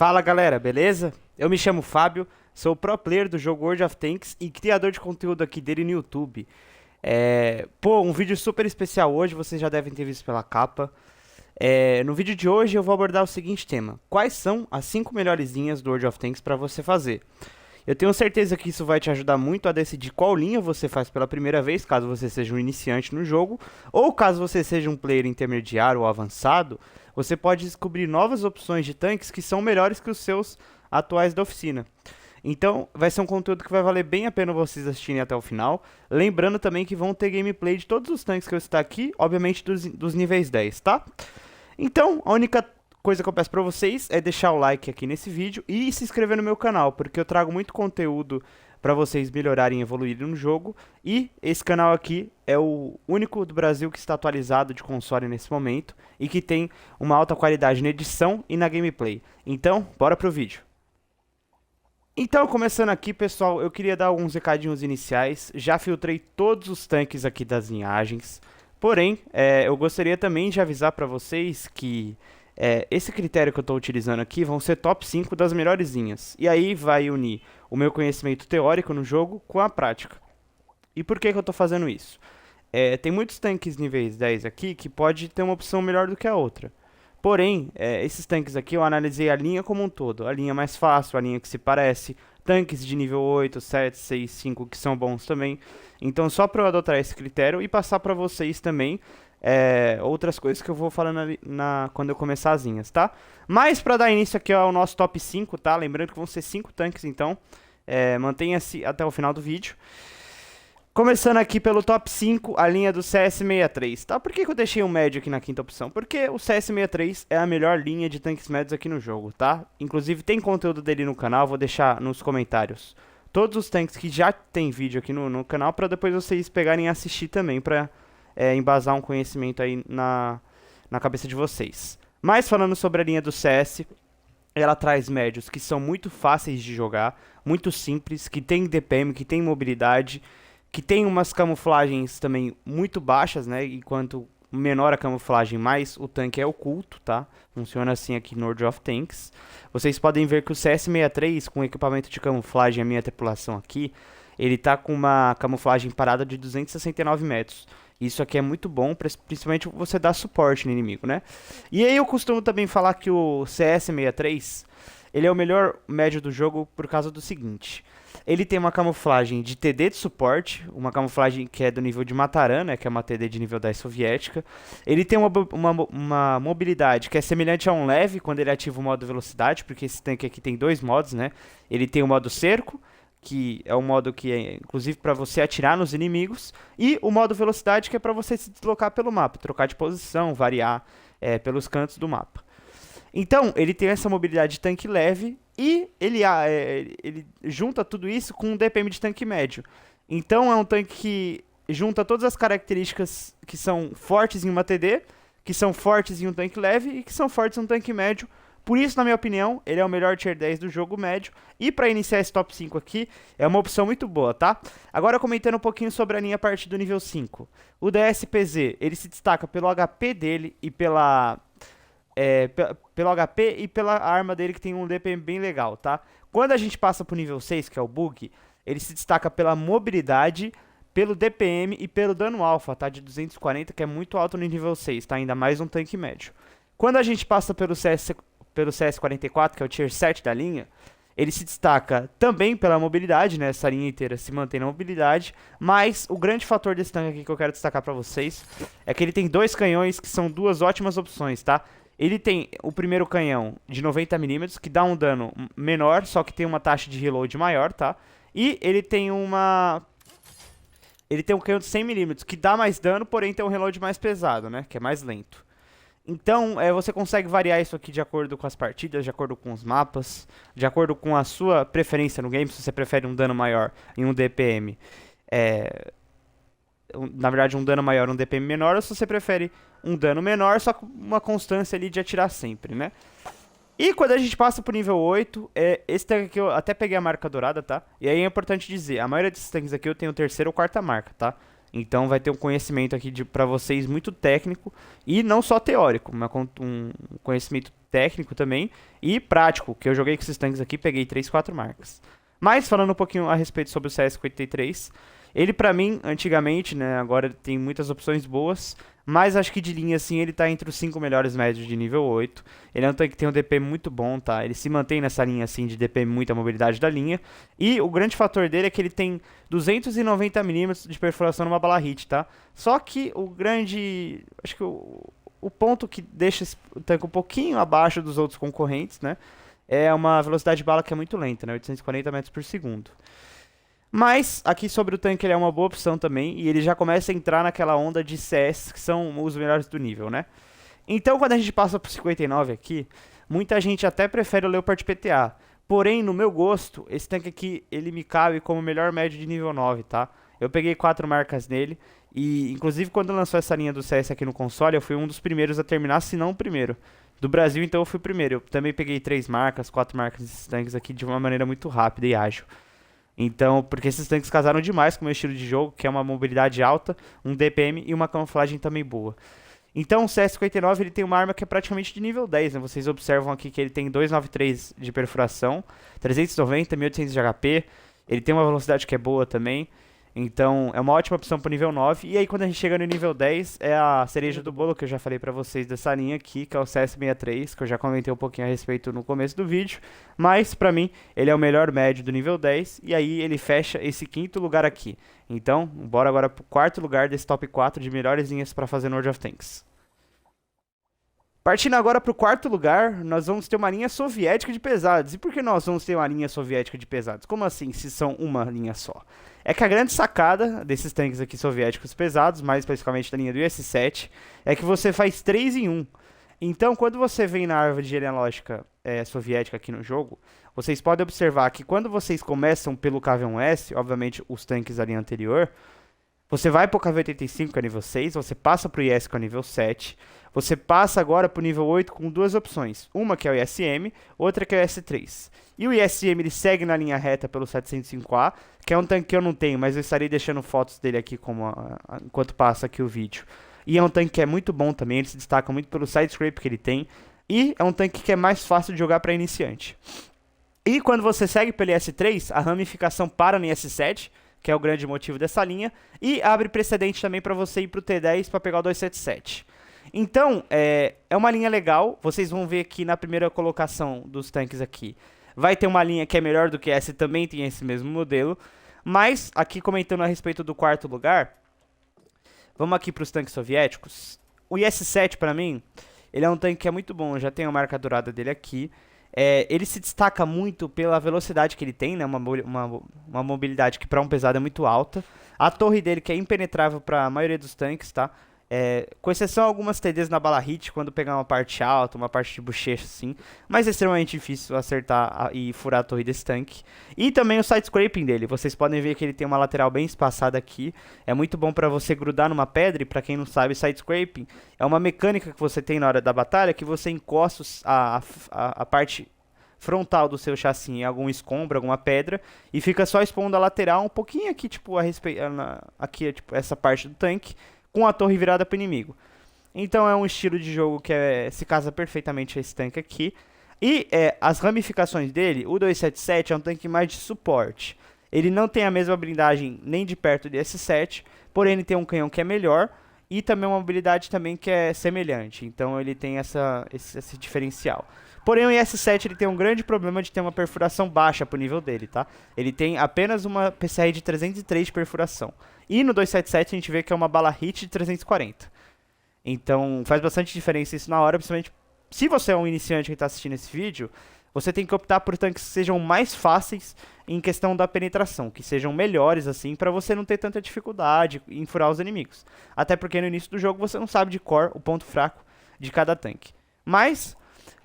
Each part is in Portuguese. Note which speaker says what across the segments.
Speaker 1: Fala galera, beleza? Eu me chamo Fábio, sou pro player do jogo World of Tanks e criador de conteúdo aqui dele no YouTube. Um vídeo super especial hoje, vocês já devem ter visto pela capa. No vídeo de hoje eu vou abordar o seguinte tema: quais são as 5 melhores linhas do World of Tanks para você fazer? Eu tenho certeza que isso vai te ajudar muito a decidir qual linha você faz pela primeira vez, caso você seja um iniciante no jogo, ou caso você seja um player intermediário ou avançado, você pode descobrir novas opções de tanques que são melhores que os seus atuais da oficina. Então, vai ser um conteúdo que vai valer bem a pena vocês assistirem até o final. Lembrando também que vão ter gameplay de todos os tanques que eu citar aqui, obviamente dos níveis 10, tá? Então, a única coisa que eu peço pra vocês é deixar o like aqui nesse vídeo e se inscrever no meu canal, porque eu trago muito conteúdo pra vocês melhorarem e evoluírem no jogo. E esse canal aqui é o único do Brasil que está atualizado de console nesse momento e que tem uma alta qualidade na edição e na gameplay. Então, bora pro vídeo. Então, começando aqui, pessoal, eu queria dar alguns recadinhos iniciais. Já filtrei todos os tanques aqui das linhagens. Porém, eu gostaria também de avisar pra vocês que esse critério que eu estou utilizando aqui vão ser top 5 das melhores linhas. E aí vai unir o meu conhecimento teórico no jogo com a prática. E por que eu estou fazendo isso? Tem muitos tanques níveis 10 aqui que pode ter uma opção melhor do que a outra. Porém, esses tanques aqui eu analisei a linha como um todo. A linha mais fácil, a linha que se parece. Tanques de nível 8, 7, 6, 5 que são bons também. Então só para eu adotar esse critério e passar para vocês também outras coisas que eu vou falando ali quando eu começar as linhas, tá? Mas para dar início aqui ao nosso top 5, tá? Lembrando que vão ser 5 tanques, então mantenha-se até o final do vídeo. Começando aqui pelo top 5, a linha do CS63, tá? Por que eu deixei um médio aqui na quinta opção? Porque o CS63 é a melhor linha de tanques médios aqui no jogo, tá? Inclusive tem conteúdo dele no canal, vou deixar nos comentários todos os tanques que já tem vídeo aqui no canal, para depois vocês pegarem e assistir também, pra embasar um conhecimento aí na cabeça de vocês. Mas falando sobre a linha do CS, ela traz médios que são muito fáceis de jogar, muito simples, que tem DPM, que tem mobilidade, que tem umas camuflagens também muito baixas, né? E quanto menor a camuflagem, mais o tanque é oculto, tá? Funciona assim aqui no World of Tanks. Vocês podem ver que o CS63, com equipamento de camuflagem, a minha tripulação aqui, ele tá com uma camuflagem parada de 269 metros. Isso aqui é muito bom, principalmente você dar suporte no inimigo, né? E aí eu costumo também falar que o CS63, ele é o melhor médio do jogo por causa do seguinte: ele tem uma camuflagem de TD de suporte, uma camuflagem que é do nível de Mataran, né, que é uma TD de nível 10 soviética. Ele tem uma mobilidade que é semelhante a um leve quando ele ativa o modo velocidade, porque esse tanque aqui tem dois modos, né? Ele tem o modo cerco, que é um modo que é inclusive para você atirar nos inimigos, e o modo velocidade, que é para você se deslocar pelo mapa, trocar de posição, variar pelos cantos do mapa. Então, ele tem essa mobilidade de tanque leve e ele junta tudo isso com um DPM de tanque médio. Então, é um tanque que junta todas as características que são fortes em uma TD, que são fortes em um tanque leve e que são fortes em um tanque médio. Por isso, na minha opinião, ele é o melhor tier 10 do jogo médio. E para iniciar esse top 5 aqui, é uma opção muito boa, tá? Agora comentando um pouquinho sobre a linha a partir do nível 5. O DSPZ, ele se destaca pelo HP dele e pelo HP e pela arma dele, que tem um DPM bem legal, tá? Quando a gente passa pro nível 6, que é o Bug, ele se destaca pela mobilidade, pelo DPM e pelo dano alfa, tá? De 240, que é muito alto no nível 6, tá? Ainda mais um tanque médio. Quando a gente passa pelo CS44, que é o tier 7 da linha, ele se destaca também pela mobilidade, né? Essa linha inteira se mantém na mobilidade, mas o grande fator desse tanque aqui que eu quero destacar pra vocês é que ele tem dois canhões que são duas ótimas opções, tá? Ele tem o primeiro canhão de 90mm, que dá um dano menor, só que tem uma taxa de reload maior, tá? E ele tem um canhão de 100mm, que dá mais dano, porém tem um reload mais pesado, né? Que é mais lento. Então, você consegue variar isso aqui de acordo com as partidas, de acordo com os mapas, de acordo com a sua preferência no game, se você prefere um dano maior em um DPM. Na verdade, um dano maior, um DPM menor, ou se você prefere um dano menor, só com uma constância ali de atirar sempre, né? E quando a gente passa pro nível 8, esse tanque aqui eu até peguei a marca dourada, tá? E aí é importante dizer, a maioria desses tanques aqui eu tenho terceira ou quarta marca, tá? Então vai ter um conhecimento aqui pra vocês muito técnico e não só teórico, um conhecimento técnico também e prático, que eu joguei com esses tanques aqui, peguei 3, 4 marcas. Mas falando um pouquinho a respeito sobre o CS53, ele pra mim, antigamente, né, agora tem muitas opções boas, mas acho que de linha assim ele tá entre os 5 melhores médios de nível 8. Ele é um tanque que tem um DP muito bom, tá? Ele se mantém nessa linha assim de DP muita mobilidade da linha. E o grande fator dele é que ele tem 290 milímetros de perfuração numa bala hit, tá? Só que o grande, acho que o ponto que deixa o tanque um pouquinho abaixo dos outros concorrentes, né? É uma velocidade de bala que é muito lenta, né? 840 metros por segundo. Mas, aqui sobre o tanque, ele é uma boa opção também, e ele já começa a entrar naquela onda de CS, que são os melhores do nível, né? Então, quando a gente passa pro 59 aqui, muita gente até prefere o Leopard PTA. Porém, no meu gosto, esse tanque aqui, ele me cabe como o melhor médio de nível 9, tá? Eu peguei 4 marcas nele, e inclusive quando lançou essa linha do CS aqui no console, eu fui um dos primeiros a terminar, se não o primeiro. Do Brasil, então eu fui o primeiro. Eu também peguei 3 marcas, 4 marcas desses tanques aqui de uma maneira muito rápida e ágil. Então, porque esses tanques casaram demais com o meu estilo de jogo, que é uma mobilidade alta, um DPM e uma camuflagem também boa. Então, o CS59 ele tem uma arma que é praticamente de nível 10, né? Vocês observam aqui que ele tem 293 de perfuração, 390, 1800 de HP, ele tem uma velocidade que é boa também. Então, é uma ótima opção para o nível 9. E aí, quando a gente chega no nível 10, é a cereja do bolo que eu já falei para vocês dessa linha aqui, que é o CS63, que eu já comentei um pouquinho a respeito no começo do vídeo. Mas, para mim, ele é o melhor médio do nível 10. E aí, ele fecha esse quinto lugar aqui. Então, bora agora pro quarto lugar desse top 4 de melhores linhas para fazer no World of Tanks. Partindo agora para o quarto lugar, nós vamos ter uma linha soviética de pesados. E por que nós vamos ter uma linha soviética de pesados? Como assim, se são uma linha só? É que a grande sacada desses tanques aqui soviéticos pesados, mais especificamente da linha do IS-7, é que você faz 3 em 1. Então, quando você vem na árvore genealógica soviética aqui no jogo, vocês podem observar que quando vocês começam pelo KV-1S, obviamente os tanques da linha anterior, você vai para o KV-85, que é nível 6, você passa para o IS, que é nível 7, você passa agora para o nível 8 com duas opções. Uma que é o ISM, outra que é o IS-3. E o ISM ele segue na linha reta pelo 705A, que é um tanque que eu não tenho, mas eu estarei deixando fotos dele aqui enquanto passa aqui o vídeo. E é um tanque que é muito bom também, ele se destaca muito pelo side scrape que ele tem. E é um tanque que é mais fácil de jogar para iniciante. E quando você segue pelo IS-3, a ramificação para no IS-7, que é o grande motivo dessa linha, e abre precedente também para você ir para o T10 para pegar o 277. Então, é uma linha legal, vocês vão ver aqui na primeira colocação dos tanques aqui. Vai ter uma linha que é melhor do que essa e também tem esse mesmo modelo. Mas, aqui comentando a respeito do quarto lugar, vamos aqui para os tanques soviéticos. O IS-7 para mim, ele é um tanque que é muito bom, eu já tenho a marca dourada dele aqui. Ele se destaca muito pela velocidade que ele tem, né? Uma mobilidade que para um pesado é muito alta. A torre dele que é impenetrável para a maioria dos tanques, tá? Com exceção algumas TDs na bala hit, quando pegar uma parte alta, uma parte de bochecha assim, mas é extremamente difícil acertar e furar a torre desse tanque. E também o side scraping dele, vocês podem ver que ele tem uma lateral bem espaçada aqui, é muito bom para você grudar numa pedra, e para quem não sabe, side scraping é uma mecânica que você tem na hora da batalha, que você encosta a parte frontal do seu chassi em algum escombro, alguma pedra, e fica só expondo a lateral um pouquinho aqui, tipo, aqui, tipo, essa parte do tanque, com a torre virada para o inimigo. Então é um estilo de jogo que se casa perfeitamente a esse tanque aqui. E as ramificações dele, o 277 é um tanque mais de suporte. Ele não tem a mesma blindagem nem de perto do S7, porém ele tem um canhão que é melhor e também uma mobilidade também que é semelhante. Então ele tem esse diferencial. Porém o IS-7 ele tem um grande problema de ter uma perfuração baixa pro nível dele, tá? Ele tem apenas uma PCR de 303 de perfuração. E no 277 a gente vê que é uma bala hit de 340. Então faz bastante diferença isso na hora, principalmente se você é um iniciante que está assistindo esse vídeo, você tem que optar por tanques que sejam mais fáceis em questão da penetração, que sejam melhores assim, para você não ter tanta dificuldade em furar os inimigos. Até porque no início do jogo você não sabe de cor o ponto fraco de cada tanque. Mas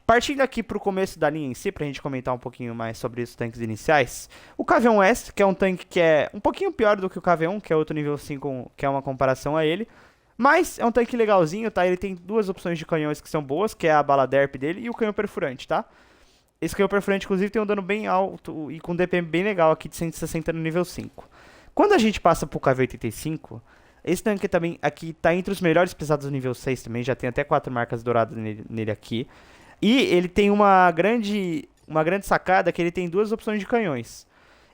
Speaker 1: partindo aqui para o começo da linha em si, para a gente comentar um pouquinho mais sobre os tanques iniciais, o KV-1S, que é um tanque que é um pouquinho pior do que o KV-1, que é outro nível 5, que é uma comparação a ele, mas é um tanque legalzinho, tá? Ele tem duas opções de canhões que são boas, que é a bala derp dele e o canhão perfurante, tá? Esse canhão perfurante, inclusive, tem um dano bem alto e com um DPM bem legal aqui de 160 no nível 5. Quando a gente passa pro KV-85, esse tanque também aqui tá entre os melhores pesados do nível 6 também, já tem até 4 marcas douradas nele aqui. E ele tem uma grande sacada que ele tem duas opções de canhões.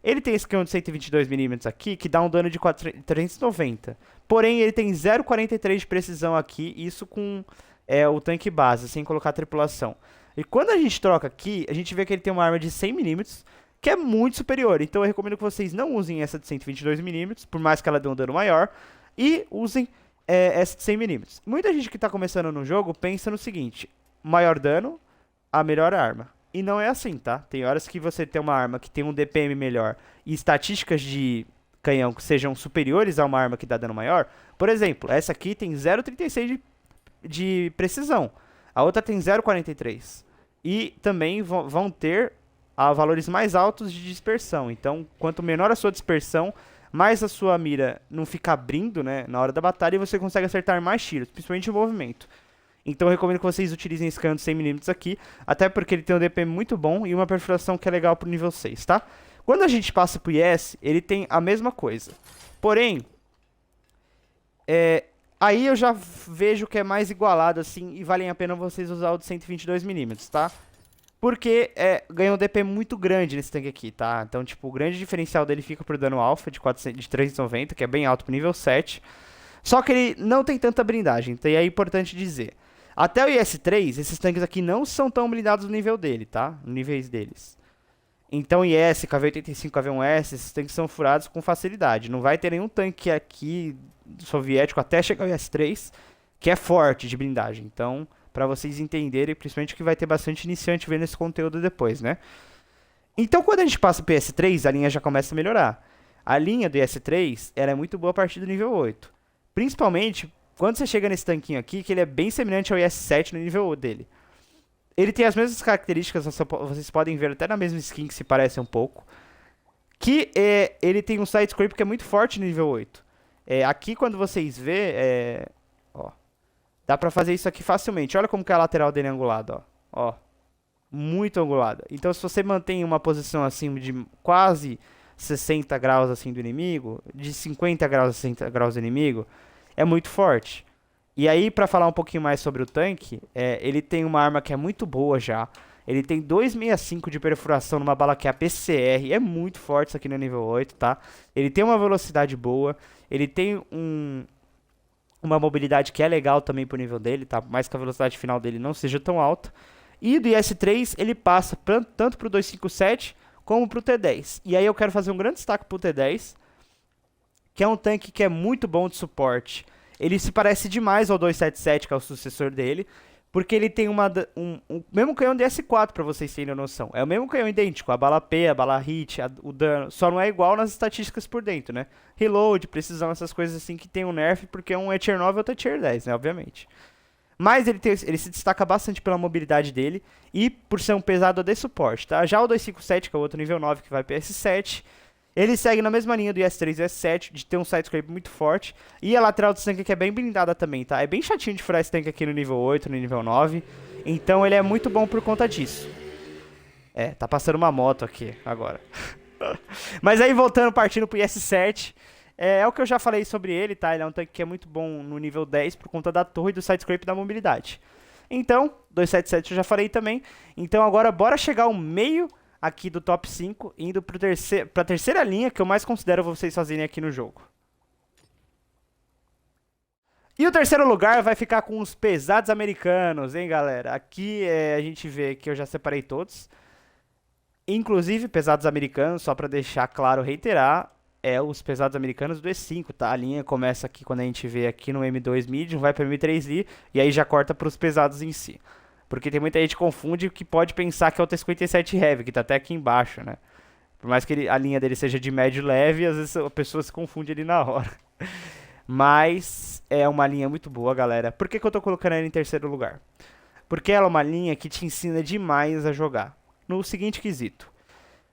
Speaker 1: Ele tem esse canhão de 122 mm aqui, que dá um dano de 390. Porém, ele tem 0,43 de precisão aqui, isso com o tanque base, sem colocar a tripulação. E quando a gente troca aqui, a gente vê que ele tem uma arma de 100 mm, que é muito superior. Então eu recomendo que vocês não usem essa de 122 mm, por mais que ela dê um dano maior, e usem essa de 100 mm. Muita gente que está começando no jogo pensa no seguinte: maior dano, a melhor arma. E não é assim, tá? Tem horas que você tem uma arma que tem um DPM melhor e estatísticas de canhão que sejam superiores a uma arma que dá dano maior. Por exemplo, essa aqui tem 0,36 de precisão. A outra tem 0,43. E também vão ter valores mais altos de dispersão. Então, quanto menor a sua dispersão, mais a sua mira não fica abrindo, né, na hora da batalha, e você consegue acertar mais tiros, principalmente em movimento. Então eu recomendo que vocês utilizem esse canhão de 100 mm aqui, até porque ele tem um DPM muito bom e uma perfuração que é legal pro nível 6, tá? Quando a gente passa pro IS, ele tem a mesma coisa. Porém, aí eu já vejo que é mais igualado assim e vale a pena vocês usar o de 122 mm, tá? Porque ganha um DP muito grande nesse tanque aqui, tá? Então, tipo, o grande diferencial dele fica pro dano alfa de 390, que é bem alto pro nível 7. Só que ele não tem tanta blindagem, então é importante dizer. Até o IS-3, esses tanques aqui não são tão blindados no nível dele, tá? No níveis deles. Então IS, KV-85, KV-1S, esses tanques são furados com facilidade. Não vai ter nenhum tanque aqui soviético até chegar ao IS-3 que é forte de blindagem. Então, pra vocês entenderem, principalmente que vai ter bastante iniciante vendo esse conteúdo depois, né? Então, quando a gente passa pro IS-3, a linha já começa a melhorar. A linha do IS-3, ela é muito boa a partir do nível 8. Principalmente quando você chega nesse tanquinho aqui, que ele é bem semelhante ao IS-7 no nível dele. Ele tem as mesmas características, vocês podem ver até na mesma skin que se parece um pouco. Que ele tem um side-scrape que é muito forte no nível 8. Aqui quando vocês vê, ó, dá pra fazer isso aqui facilmente. Olha como que é a lateral dele é angulada, ó. Muito angulada. Então se você mantém uma posição assim de quase 60 graus assim do inimigo, de 50 graus a 60 graus do inimigo, é muito forte. E aí, pra falar um pouquinho mais sobre o tanque, ele tem uma arma que é muito boa já. Ele tem 265 de perfuração numa bala que é a PCR, é muito forte isso aqui no nível 8, tá? Ele tem uma velocidade boa, ele tem uma mobilidade que é legal também pro nível dele, tá? Mais que a velocidade final dele não seja tão alta. E do IS-3 ele passa tanto pro 257 como pro T10. E aí eu quero fazer um grande destaque pro T10, que é um tanque que é muito bom de suporte. Ele se parece demais ao 277, que é o sucessor dele, porque ele tem o mesmo canhão de S4, pra vocês terem noção. É o mesmo canhão idêntico, a bala P, a bala hit, o dano, só não é igual nas estatísticas por dentro, né? Reload, precisão, essas coisas assim que tem um nerf, porque um é tier 9 e outro é tier 10, né? Obviamente. Mas ele se destaca bastante pela mobilidade dele e por ser um pesado de suporte, tá? Já o 257, que é o outro nível 9 que vai para S7, ele segue na mesma linha do IS-3 e IS-7, de ter um side-scrape muito forte. E a lateral desse tanque aqui é bem blindada também, tá? É bem chatinho de furar esse tanque aqui no nível 8, no nível 9. Então ele é muito bom por conta disso. Tá passando uma moto aqui agora. Mas aí partindo pro IS-7, é o que eu já falei sobre ele, tá? Ele é um tanque que é muito bom no nível 10 por conta da torre, do side-scrape e da mobilidade. Então, 277 eu já falei também. Então agora bora chegar ao meio aqui do top 5, indo pra terceira linha, que eu mais considero vocês fazerem aqui no jogo. E o terceiro lugar vai ficar com os pesados americanos, hein, galera? Aqui a gente vê que eu já separei todos. Inclusive, pesados americanos, só pra deixar claro, reiterar, os pesados americanos do E5, tá? A linha começa aqui, quando a gente vê aqui no M2 Medium, vai pra M3i, e aí já corta pros pesados em si. Porque tem muita gente que confunde que pode pensar que é o T57 Heavy, que tá até aqui embaixo, né? Por mais que a linha dele seja de médio leve, às vezes a pessoa se confunde ali na hora. Mas é uma linha muito boa, galera. Por que eu tô colocando ela em terceiro lugar? Porque ela é uma linha que te ensina demais a jogar. No seguinte quesito.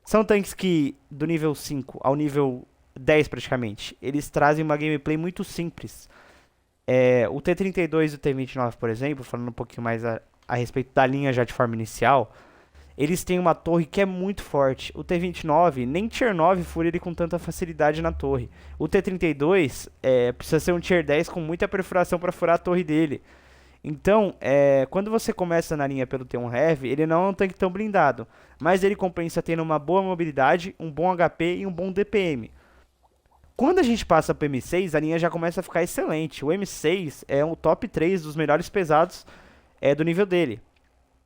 Speaker 1: São tanques que, do nível 5 ao nível 10 praticamente, eles trazem uma gameplay muito simples. O T32 e o T29, por exemplo, falando um pouquinho mais a respeito da linha já de forma inicial, eles têm uma torre que é muito forte. O T29, nem Tier 9 fura ele com tanta facilidade na torre. O T32 precisa ser um Tier 10 com muita perfuração para furar a torre dele. Então, quando você começa na linha pelo T1 Heavy, ele não é um tanque tão blindado, mas ele compensa tendo uma boa mobilidade, um bom HP e um bom DPM. Quando a gente passa pro M6, a linha já começa a ficar excelente. O M6 é um top 3 dos melhores pesados do nível dele.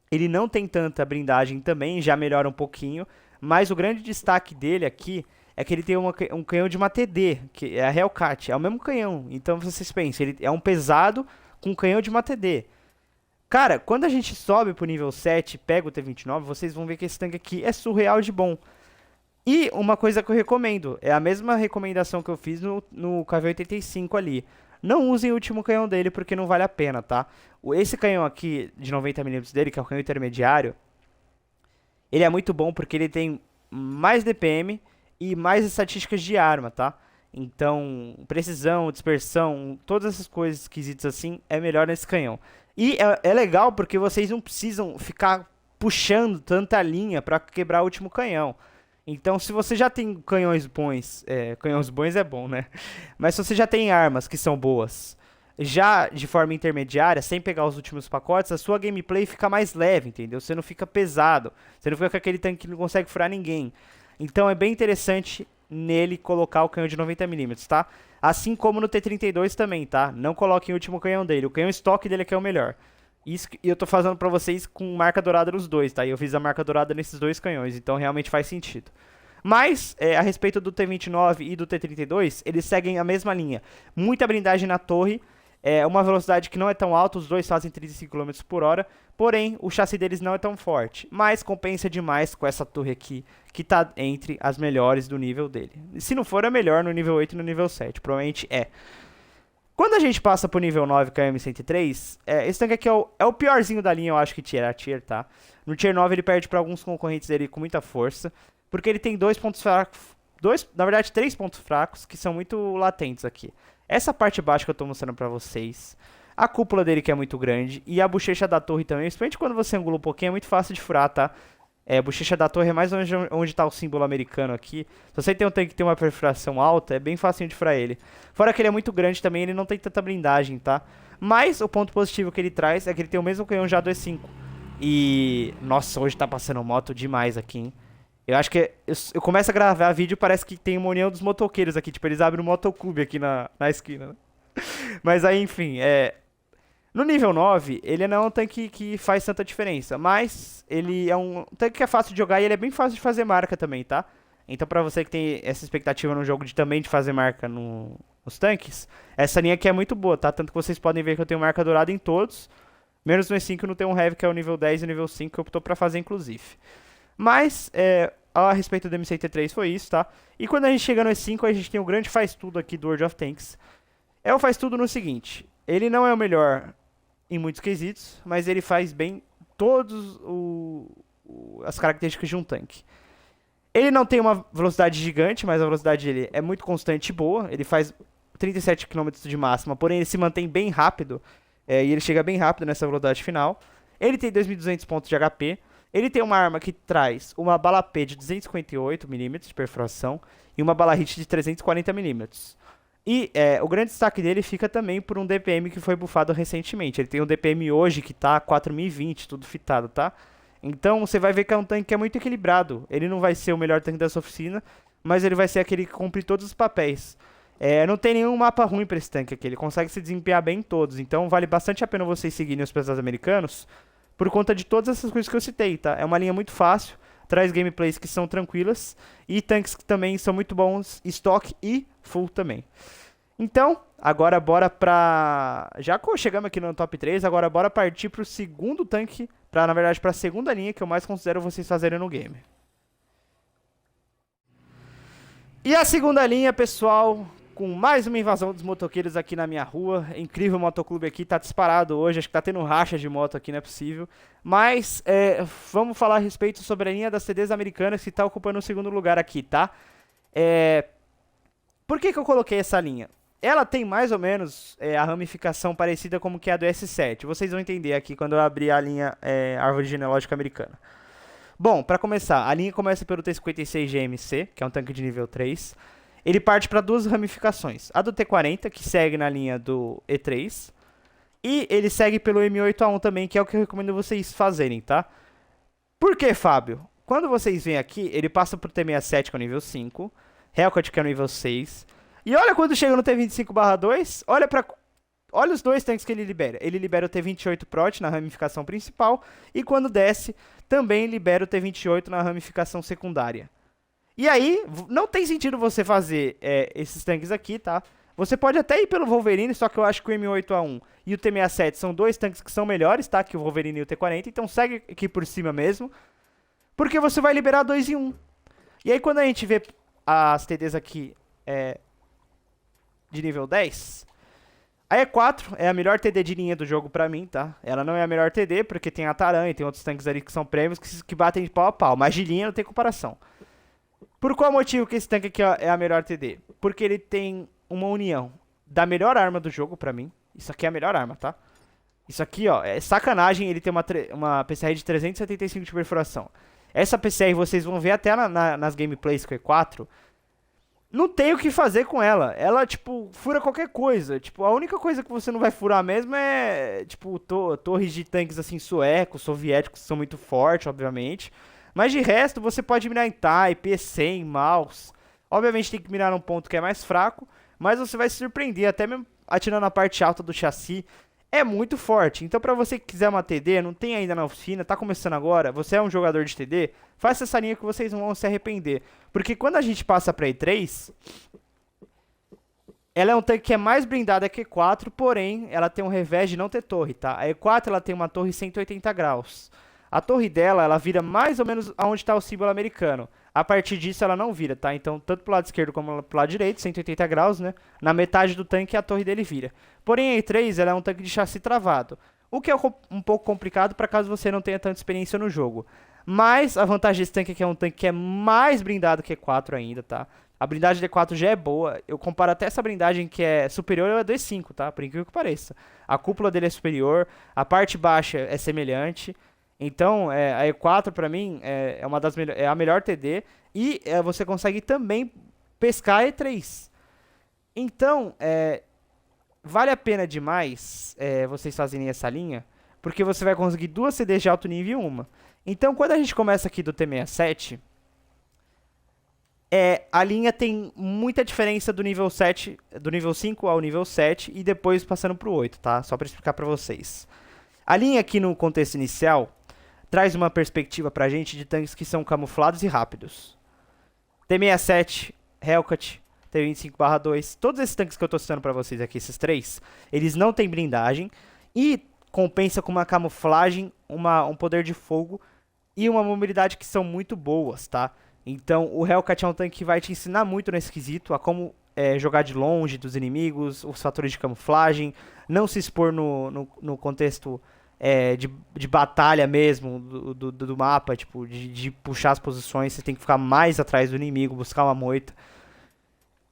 Speaker 1: Ele não tem tanta blindagem também, já melhora um pouquinho, mas o grande destaque dele aqui é que ele tem um canhão de uma TD, que é a Hellcat, é o mesmo canhão. Então vocês pensam, ele é um pesado com um canhão de uma TD. Cara, quando a gente sobe pro nível 7 e pega o T-29, vocês vão ver que esse tanque aqui é surreal de bom. E uma coisa que eu recomendo, é a mesma recomendação que eu fiz no KV-85 ali. Não usem o último canhão dele porque não vale a pena, tá? Esse canhão aqui de 90mm dele, que é o canhão intermediário, ele é muito bom porque ele tem mais DPM e mais estatísticas de arma, tá? Então, precisão, dispersão, todas essas coisas esquisitas assim, é melhor nesse canhão. E é legal porque vocês não precisam ficar puxando tanta linha para quebrar o último canhão. Então, se você já tem canhões bons é bom, né? Mas se você já tem armas que são boas, já de forma intermediária, sem pegar os últimos pacotes, a sua gameplay fica mais leve, entendeu? Você não fica pesado, você não fica com aquele tanque que não consegue furar ninguém. Então, é bem interessante nele colocar o canhão de 90mm, tá? Assim como no T-32 também, tá? Não coloquem o último canhão dele, o canhão estoque dele é que é o melhor. Isso que eu tô fazendo pra vocês com marca dourada nos dois, tá? E eu fiz a marca dourada nesses dois canhões, então realmente faz sentido. Mas, a respeito do T-29 e do T-32, eles seguem a mesma linha. Muita blindagem na torre, uma velocidade que não é tão alta, os dois fazem 35 km por hora, porém, o chassi deles não é tão forte. Mas compensa demais com essa torre aqui, que tá entre as melhores do nível dele. Se não for, é melhor no nível 8 e no nível 7, provavelmente é. Quando a gente passa pro nível 9, que é o M103, esse tanque aqui é o piorzinho da linha, eu acho que tier, tá? No tier 9 ele perde para alguns concorrentes dele com muita força, porque ele tem dois pontos fracos, na verdade 3 pontos fracos, que são muito latentes aqui. Essa parte baixa que eu tô mostrando pra vocês, a cúpula dele que é muito grande, e a bochecha da torre também, principalmente quando você angula um pouquinho, é muito fácil de furar, tá? A bochecha da torre é mais onde tá o símbolo americano aqui. Se você tem um tanque que tem uma perfuração alta, é bem fácil de furar ele. Fora que ele é muito grande também, ele não tem tanta blindagem, tá? Mas o ponto positivo que ele traz é que ele tem o mesmo canhão já do E5. E... nossa, hoje tá passando moto demais aqui, hein? Eu acho que eu começo a gravar vídeo e parece que tem uma união dos motoqueiros aqui. Tipo, eles abrem um motoclube aqui na esquina, né? Mas aí, enfim, no nível 9, ele não é um tanque que faz tanta diferença, mas ele é um tanque que é fácil de jogar e ele é bem fácil de fazer marca também, tá? Então pra você que tem essa expectativa no jogo também de fazer marca nos tanques, essa linha aqui é muito boa, tá? Tanto que vocês podem ver que eu tenho marca dourada em todos, menos no E5 não tem um Heavy, que é o nível 10 e o nível 5 que eu tô pra fazer inclusive. Mas, a respeito do MCT3 foi isso, tá? E quando a gente chega no E5, a gente tem o grande faz tudo aqui do World of Tanks. O faz tudo no seguinte, ele não é o melhor em muitos quesitos, mas ele faz bem todas as características de um tanque. Ele não tem uma velocidade gigante, mas a velocidade dele é muito constante e boa. Ele faz 37 km de máxima, porém ele se mantém bem rápido, e ele chega bem rápido nessa velocidade final. Ele tem 2.200 pontos de HP. Ele tem uma arma que traz uma bala P de 258mm de perfuração e uma bala hit de 340mm. E o grande destaque dele fica também por um DPM que foi buffado recentemente. Ele tem um DPM hoje que tá 4020, tudo fitado, tá? Então você vai ver que é um tanque que é muito equilibrado. Ele não vai ser o melhor tanque dessa oficina, mas ele vai ser aquele que cumpre todos os papéis. Não tem nenhum mapa ruim pra esse tanque aqui, ele consegue se desempenhar bem em todos. Então vale bastante a pena vocês seguirem os pesados americanos por conta de todas essas coisas que eu citei, tá? É uma linha muito fácil, traz gameplays que são tranquilas e tanques que também são muito bons, stock e full também. Então, agora bora pra... já chegamos aqui no top 3, agora bora partir pro segundo tanque, na verdade pra segunda linha que eu mais considero vocês fazerem no game. E a segunda linha, pessoal, com mais uma invasão dos motoqueiros aqui na minha rua. Incrível motoclube aqui, tá disparado hoje, acho que tá tendo racha de moto aqui, não é possível. Mas, vamos falar a respeito sobre a linha das TDs americanas que tá ocupando o segundo lugar aqui, tá? Por que eu coloquei essa linha? Ela tem mais ou menos a ramificação parecida como que é a do S7. Vocês vão entender aqui quando eu abrir a linha Árvore Genealógica Americana. Bom, para começar, a linha começa pelo T56 GMC, que é um tanque de nível 3. Ele parte para duas ramificações. A do T40, que segue na linha do E3. E ele segue pelo M8A1 também, que é o que eu recomendo vocês fazerem, tá? Por que, Fábio? Quando vocês vêm aqui, ele passa pro T67, que é o nível 5, Hellcat, que é o nível 6. E olha quando chega no T25/2, olha os dois tanques que ele libera. Ele libera o T28 Prot na ramificação principal, e quando desce, também libera o T28 na ramificação secundária. E aí, não tem sentido você fazer esses tanques aqui, tá? Você pode até ir pelo Wolverine, só que eu acho que o M8A1 e o T67 são dois tanques que são melhores, tá? Que o Wolverine e o T40, então segue aqui por cima mesmo. Porque você vai liberar 2 em 1. E aí quando a gente vê as TDs aqui de nível 10, a E4 é a melhor TD de linha do jogo pra mim, tá? Ela não é a melhor TD, porque tem a Taran e tem outros tanques ali que são prêmios que batem de pau a pau. Mas de linha não tem comparação. Por qual motivo que esse tanque aqui ó, é a melhor TD? Porque ele tem uma união da melhor arma do jogo pra mim. Isso aqui é a melhor arma, tá? Isso aqui, ó, é sacanagem ele ter uma PCR de 375 de perfuração. Essa PCR vocês vão ver até nas gameplays com E4. Não tem o que fazer com ela. Ela, tipo, fura qualquer coisa. Tipo, a única coisa que você não vai furar mesmo é, tipo, torres de tanques, assim, suecos, soviéticos, que são muito fortes, obviamente. Mas de resto, você pode mirar em TIE, PC, em mouse. Obviamente tem que mirar num ponto que é mais fraco, mas você vai se surpreender, até mesmo atirando na parte alta do chassi. É muito forte. Então, pra você que quiser uma TD, não tem ainda na oficina, tá começando agora, você é um jogador de TD, faça essa linha que vocês não vão se arrepender. Porque quando a gente passa pra E3, ela é um tanque que é mais blindada que a E4, porém, ela tem um revés de não ter torre, tá? A E4, ela tem uma torre 180 graus. A torre dela, ela vira mais ou menos aonde está o símbolo americano. A partir disso, ela não vira, tá? Então, tanto pro lado esquerdo como pro lado direito, 180 graus, né? Na metade do tanque, a torre dele vira. Porém, a E3, ela é um tanque de chassi travado. O que é um pouco complicado para caso você não tenha tanta experiência no jogo. Mas, a vantagem desse tanque é que é um tanque que é mais blindado que E4 ainda, tá? A blindagem de E4 já é boa. Eu comparo até essa blindagem que é superior à do E5, tá? Por incrível que pareça. A cúpula dele é superior, a parte baixa é semelhante. Então, a E4 pra mim é a melhor TD e você consegue também pescar a E3. Então, vale a pena demais vocês fazerem essa linha, porque você vai conseguir duas CDs de alto nível e uma. Então, quando a gente começa aqui do T67, a linha tem muita diferença do nível 7, do nível 5 ao nível 7 e depois passando pro 8, tá? Só pra explicar pra vocês. A linha aqui no contexto inicial traz uma perspectiva pra gente de tanques que são camuflados e rápidos. T67, Hellcat, T25/2, todos esses tanques que eu tô citando pra vocês aqui, esses três, eles não têm blindagem e compensa com uma camuflagem, um poder de fogo e uma mobilidade que são muito boas, tá? Então o Hellcat é um tanque que vai te ensinar muito nesse quesito, a como jogar de longe dos inimigos, os fatores de camuflagem, não se expor no contexto de batalha mesmo do mapa, tipo, de puxar as posições, você tem que ficar mais atrás do inimigo, buscar uma moita.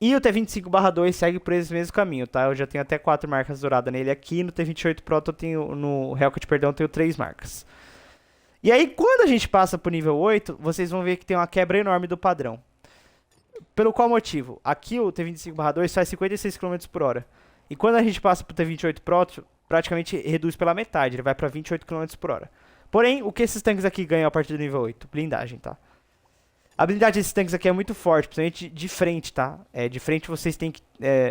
Speaker 1: E o T25/2 segue por esse mesmo caminho, tá? Eu já tenho até 4 marcas douradas nele aqui, no T28 Proto no Hellcat, perdão, eu tenho 3 marcas. E aí, quando a gente passa pro nível 8, vocês vão ver que tem uma quebra enorme do padrão. Pelo qual motivo? Aqui o T25/2 faz 56 km por hora. E quando a gente passa pro T28 Proto, praticamente reduz pela metade, ele vai pra 28 km por hora. Porém, o que esses tanques aqui ganham a partir do nível 8? Blindagem, tá? A blindagem desses tanques aqui é muito forte, principalmente de frente, tá? De frente vocês têm que...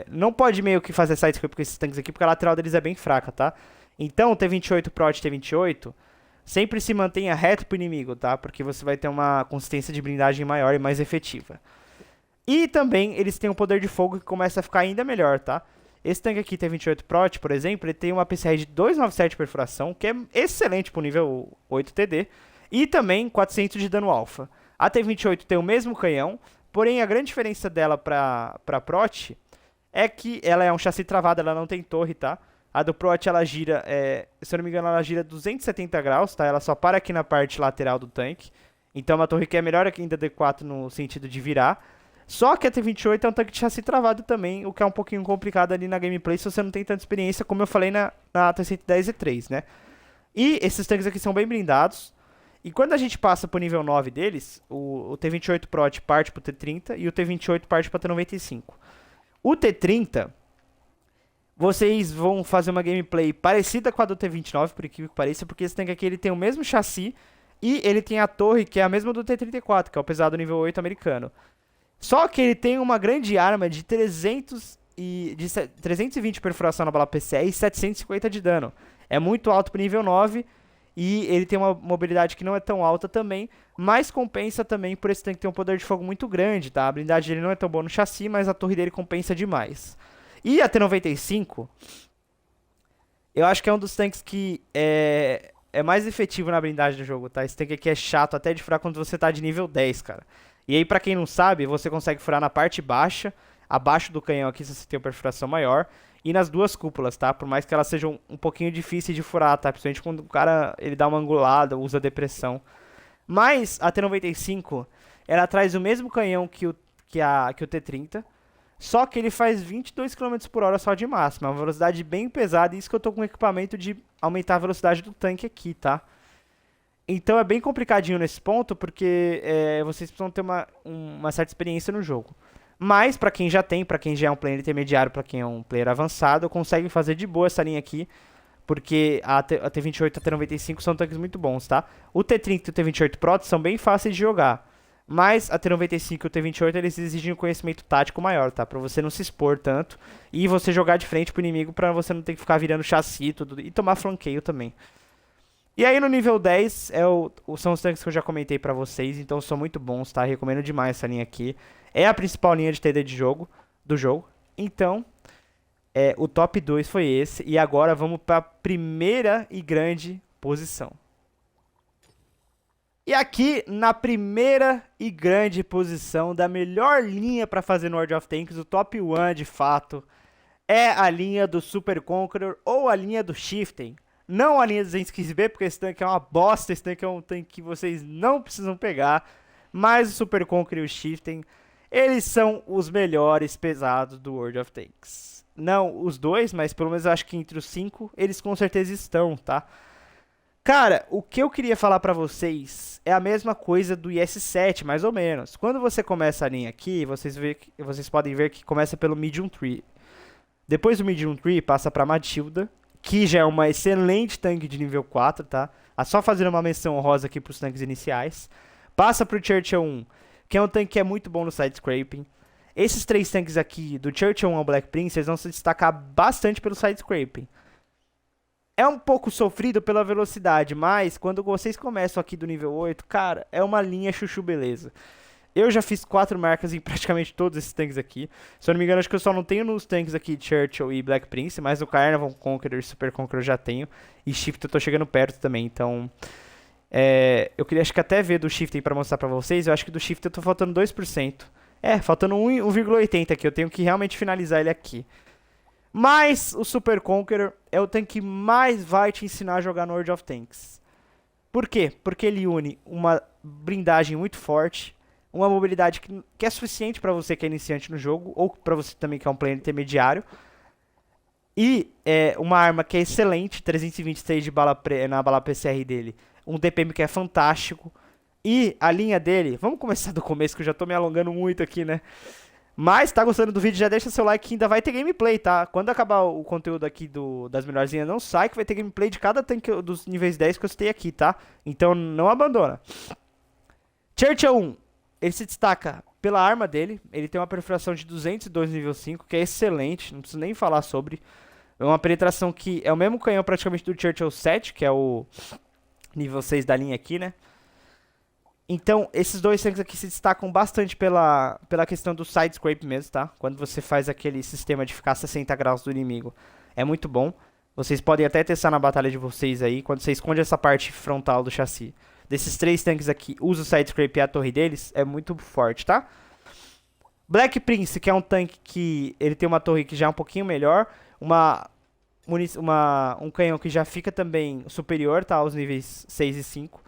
Speaker 1: não pode meio que fazer sidescope com esses tanques aqui, porque a lateral deles é bem fraca, tá? Então, o T28 Prot e T28 sempre se mantenha reto pro inimigo, tá? Porque você vai ter uma consistência de blindagem maior e mais efetiva. E também, eles têm um poder de fogo que começa a ficar ainda melhor, tá? Esse tanque aqui, T28 Prot, por exemplo, ele tem uma PCR de 297 de perfuração, que é excelente pro nível 8 TD, e também 400 de dano alfa. A T28 tem o mesmo canhão, porém a grande diferença dela pra Prot é que ela é um chassi travado, ela não tem torre, tá? A do Prot, ela gira, se eu não me engano, ela gira 270 graus, tá? Ela só para aqui na parte lateral do tanque. Então, é uma torre que é melhor ainda da D4 no sentido de virar. Só que a T28 é um tanque de chassi travado também, o que é um pouquinho complicado ali na gameplay se você não tem tanta experiência, como eu falei na T110 E3, né? E esses tanques aqui são bem blindados. E quando a gente passa pro nível 9 deles, o T28 Prot parte pro T30 e o T28 parte pra T95. O T30... Vocês vão fazer uma gameplay parecida com a do T29, por incrível que pareça, porque esse tanque aqui ele tem o mesmo chassi e ele tem a torre que é a mesma do T34, que é o pesado nível 8 americano. Só que ele tem uma grande arma de 320 perfuração na bala PCE e 750 de dano. É muito alto para nível 9 e ele tem uma mobilidade que não é tão alta também, mas compensa também por esse tanque ter um poder de fogo muito grande, tá? A blindagem dele não é tão boa no chassi, mas a torre dele compensa demais. E a T95, eu acho que é um dos tanques que é mais efetivo na blindagem do jogo, tá? Esse tanque aqui é chato até de furar quando você tá de nível 10, cara. E aí, pra quem não sabe, você consegue furar na parte baixa, abaixo do canhão aqui, se você tem uma perfuração maior, e nas duas cúpulas, tá? Por mais que elas sejam um pouquinho difíceis de furar, tá? Principalmente quando o cara ele dá uma angulada, usa depressão. Mas a T95, ela traz o mesmo canhão que o T30, só que ele faz 22 km por hora só de máxima, é uma velocidade bem pesada, e isso que eu tô com o equipamento de aumentar a velocidade do tanque aqui, tá? Então é bem complicadinho nesse ponto, porque vocês precisam ter uma certa experiência no jogo. Mas pra quem já tem, pra quem já é um player intermediário, pra quem é um player avançado, consegue fazer de boa essa linha aqui, porque a T28 e a T95 são tanques muito bons, tá? O T30 e o T28 Pro são bem fáceis de jogar. Mas a T95 e o T28 eles exigem um conhecimento tático maior, tá? Pra você não se expor tanto e você jogar de frente pro inimigo pra você não ter que ficar virando chassi e tomar flanqueio também. E aí no nível 10 são os tanques que eu já comentei pra vocês, então são muito bons, tá? Recomendo demais essa linha aqui. É a principal linha de TD do jogo. Então, o top 2 foi esse. E agora vamos pra primeira e grande posição. E aqui, na primeira e grande posição da melhor linha para fazer no World of Tanks, o top 1 de fato, é a linha do Super Conqueror ou a linha do Chieftain. Não a linha do 215B, porque esse tanque é uma bosta, esse tanque é um tanque que vocês não precisam pegar. Mas o Super Conqueror e o Chieftain, eles são os melhores pesados do World of Tanks. Não os dois, mas pelo menos eu acho que entre os 5, eles com certeza estão, tá? Cara, o que eu queria falar pra vocês é a mesma coisa do IS-7, mais ou menos. Quando você começa a linha aqui, vocês podem ver que começa pelo Medium Tree. Depois do Medium Tree, passa pra Matilda, que já é uma excelente tanque de nível 4, tá? Só fazendo uma menção honrosa aqui pros tanques iniciais. Passa pro Churchill 1, que é um tanque que é muito bom no side-scraping. Esses três tanques aqui, do Churchill 1 ao Black Prince, eles vão se destacar bastante pelo side-scraping. É um pouco sofrido pela velocidade, mas quando vocês começam aqui do nível 8, cara, é uma linha chuchu beleza. Eu já fiz 4 marcas em praticamente todos esses tanques aqui. Se eu não me engano, acho que eu só não tenho nos tanques aqui Churchill e Black Prince, mas no Carnival Conqueror e Super Conqueror eu já tenho. E Shift eu tô chegando perto também, então... eu queria acho que até ver do Shift pra mostrar pra vocês. Eu acho que do Shift eu tô faltando 2%. Faltando 1,80 aqui, eu tenho que realmente finalizar ele aqui. Mas o Super Conqueror é o tanque que mais vai te ensinar a jogar no World of Tanks. Por quê? Porque ele une uma blindagem muito forte, uma mobilidade que é suficiente para você que é iniciante no jogo, ou para você também que é um player intermediário, e uma arma que é excelente, 326 de bala na bala PCR dele, um DPM que é fantástico, e a linha dele, vamos começar do começo que eu já tô me alongando muito aqui, né? Mas, tá gostando do vídeo, já deixa seu like que ainda vai ter gameplay, tá? Quando acabar o conteúdo aqui das melhores linhas, não sai que vai ter gameplay de cada tanque dos níveis 10 que eu citei aqui, tá? Então não abandona. Churchill 1, ele se destaca pela arma dele, ele tem uma perfuração de 202 nível 5, que é excelente, não preciso nem falar sobre. É uma penetração que é o mesmo canhão praticamente do Churchill 7, que é o nível 6 da linha aqui, né? Então, esses dois tanques aqui se destacam bastante pela questão do side scrape mesmo, tá? Quando você faz aquele sistema de ficar a 60 graus do inimigo. É muito bom. Vocês podem até testar na batalha de vocês aí, quando você esconde essa parte frontal do chassi. Desses três tanques aqui, usa o side scrape e a torre deles, é muito forte, tá? Black Prince, que é um tanque que ele tem uma torre que já é um pouquinho melhor. Um canhão que já fica também superior, tá? Aos níveis 6 e 5.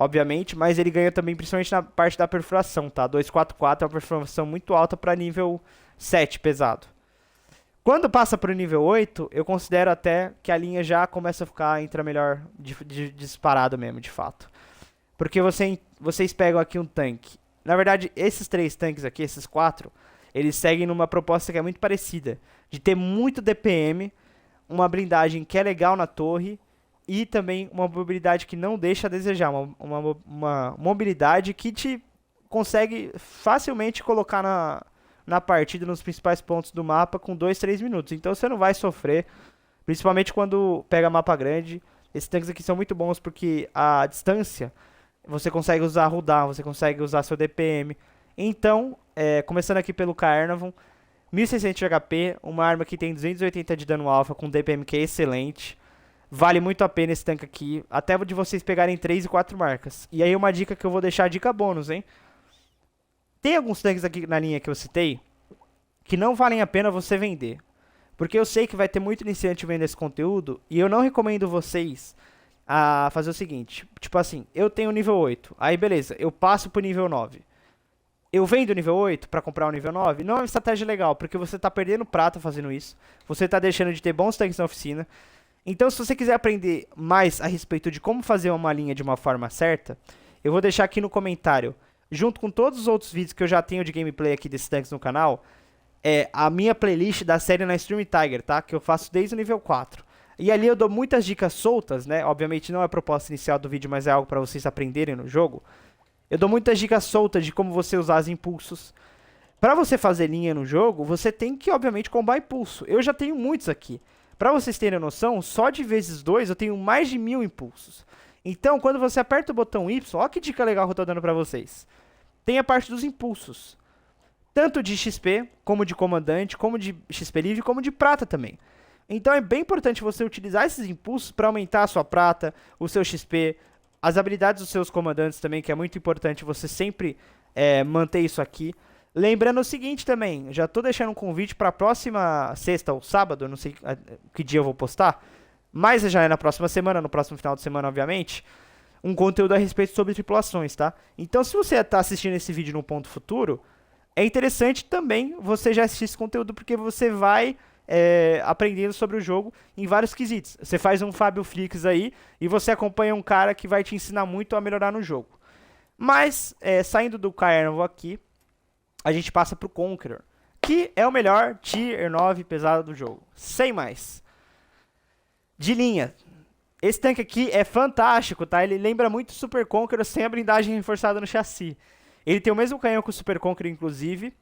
Speaker 1: Obviamente, mas ele ganha também principalmente na parte da perfuração, tá? 244 é uma perfuração muito alta para nível 7 pesado. Quando passa para o nível 8, eu considero até que a linha já começa a entra melhor disparado mesmo, de fato. Porque vocês pegam aqui um tanque. Na verdade, esses três tanques aqui, esses 4, eles seguem numa proposta que é muito parecida, de ter muito DPM, uma blindagem que é legal na torre, e também uma mobilidade que não deixa a desejar, uma mobilidade que te consegue facilmente colocar na partida, nos principais pontos do mapa, com 2, 3 minutos. Então você não vai sofrer, principalmente quando pega mapa grande. Esses tanques aqui são muito bons porque a distância, você consegue usar cooldown, você consegue usar seu DPM. Então, começando aqui pelo Caernarvon, 1600 de HP, uma arma que tem 280 de dano alfa com DPM que é excelente. Vale muito a pena esse tanque aqui, até de vocês pegarem 3 e 4 marcas. E aí uma dica que eu vou deixar, dica bônus, hein? Tem alguns tanques aqui na linha que eu citei, que não valem a pena você vender. Porque eu sei que vai ter muito iniciante vendo esse conteúdo, e eu não recomendo vocês a fazer o seguinte. Tipo assim, eu tenho nível 8, aí beleza, eu passo pro nível 9. Eu vendo o nível 8 para comprar o nível 9, não é uma estratégia legal, porque você tá perdendo prata fazendo isso, você tá deixando de ter bons tanques na oficina. Então, se você quiser aprender mais a respeito de como fazer uma linha de uma forma certa, eu vou deixar aqui no comentário, junto com todos os outros vídeos que eu já tenho de gameplay aqui desses tanques no canal, a minha playlist da série na Stream Tiger, tá? Que eu faço desde o nível 4. E ali eu dou muitas dicas soltas, né? Obviamente não é a proposta inicial do vídeo, mas é algo para vocês aprenderem no jogo. Eu dou muitas dicas soltas de como você usar os impulsos. Para você fazer linha no jogo, você tem que, obviamente, combar impulso. Eu já tenho muitos aqui. Para vocês terem noção, só de vezes 2 eu tenho mais de 1000 impulsos. Então, quando você aperta o botão Y, ó que dica legal que eu tô dando para vocês. Tem a parte dos impulsos. Tanto de XP, como de comandante, como de XP livre, como de prata também. Então é bem importante você utilizar esses impulsos para aumentar a sua prata, o seu XP, as habilidades dos seus comandantes também, que é muito importante você sempre manter isso aqui. Lembrando o seguinte também, já tô deixando um convite para a próxima sexta ou sábado, não sei que dia eu vou postar, mas já é na próxima semana, no próximo final de semana, obviamente, um conteúdo a respeito sobre tripulações, tá? Então, se você tá assistindo esse vídeo num ponto futuro, é interessante também você já assistir esse conteúdo, porque você vai aprendendo sobre o jogo em vários quesitos. Você faz um Fábio Flix aí e você acompanha um cara que vai te ensinar muito a melhorar no jogo. Mas, saindo do Caernarvon aqui, a gente passa pro Conqueror, que é o melhor Tier 9 pesado do jogo. Sem mais. De linha. Esse tanque aqui é fantástico, tá? Ele lembra muito o Super Conqueror sem a blindagem reforçada no chassi. Ele tem o mesmo canhão que o Super Conqueror, inclusive.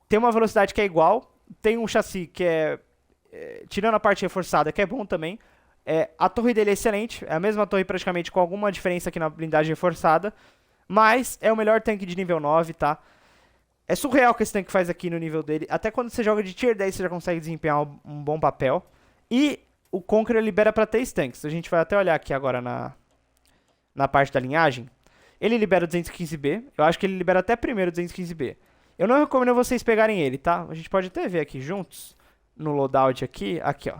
Speaker 1: Tem uma velocidade que é igual. Tem um chassi que tirando a parte reforçada, que é bom também. A torre dele é excelente. É a mesma torre praticamente, com alguma diferença aqui na blindagem reforçada. Mas é o melhor tanque de nível 9, tá? É surreal o que esse tanque faz aqui no nível dele. Até quando você joga de Tier 10, você já consegue desempenhar um bom papel. E o Conqueror libera para 3 tanques. A gente vai até olhar aqui agora na parte da linhagem. Ele libera o 215B. Eu acho que ele libera até primeiro o 215B. Eu não recomendo vocês pegarem ele, tá? A gente pode até ver aqui juntos, no loadout aqui. Aqui, ó.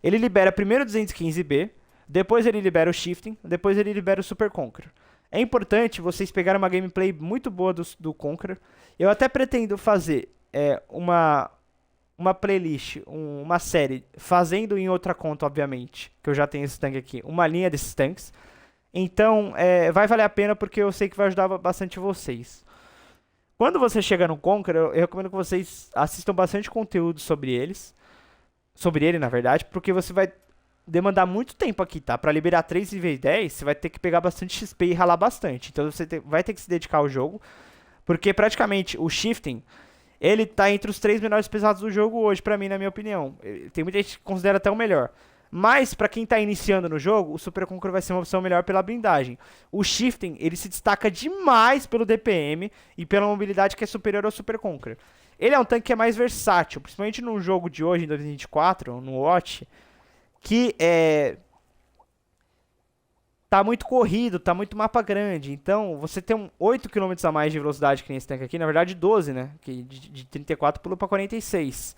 Speaker 1: Ele libera primeiro o 215B. Depois ele libera o Shifting. Depois ele libera o Super Conqueror. É importante vocês pegarem uma gameplay muito boa do Conqueror. Eu até pretendo fazer uma playlist, uma série, fazendo em outra conta, obviamente, que eu já tenho esse tanque aqui, uma linha desses tanques. Então, vai valer a pena porque eu sei que vai ajudar bastante vocês. Quando você chega no Conqueror, eu recomendo que vocês assistam bastante conteúdo sobre eles. Sobre ele, na verdade, porque você vai demandar muito tempo aqui, tá? Pra liberar 3 níveis 10, você vai ter que pegar bastante XP e ralar bastante. Então você vai ter que se dedicar ao jogo. Porque praticamente o Shifting, ele tá entre os 3 menores pesados do jogo hoje, pra mim, na minha opinião. Tem muita gente que considera até o melhor. Mas, pra quem tá iniciando no jogo, o Super Conqueror vai ser uma opção melhor pela blindagem. O Shifting, ele se destaca demais pelo DPM e pela mobilidade que é superior ao Super Conqueror. Ele é um tanque que é mais versátil, principalmente no jogo de hoje, em 2024, no Watch, que tá muito corrido, tá muito mapa grande. Então, você tem 8 km a mais de velocidade que nem esse tanque aqui. Na verdade, 12, né? Que de 34 pulou pra 46.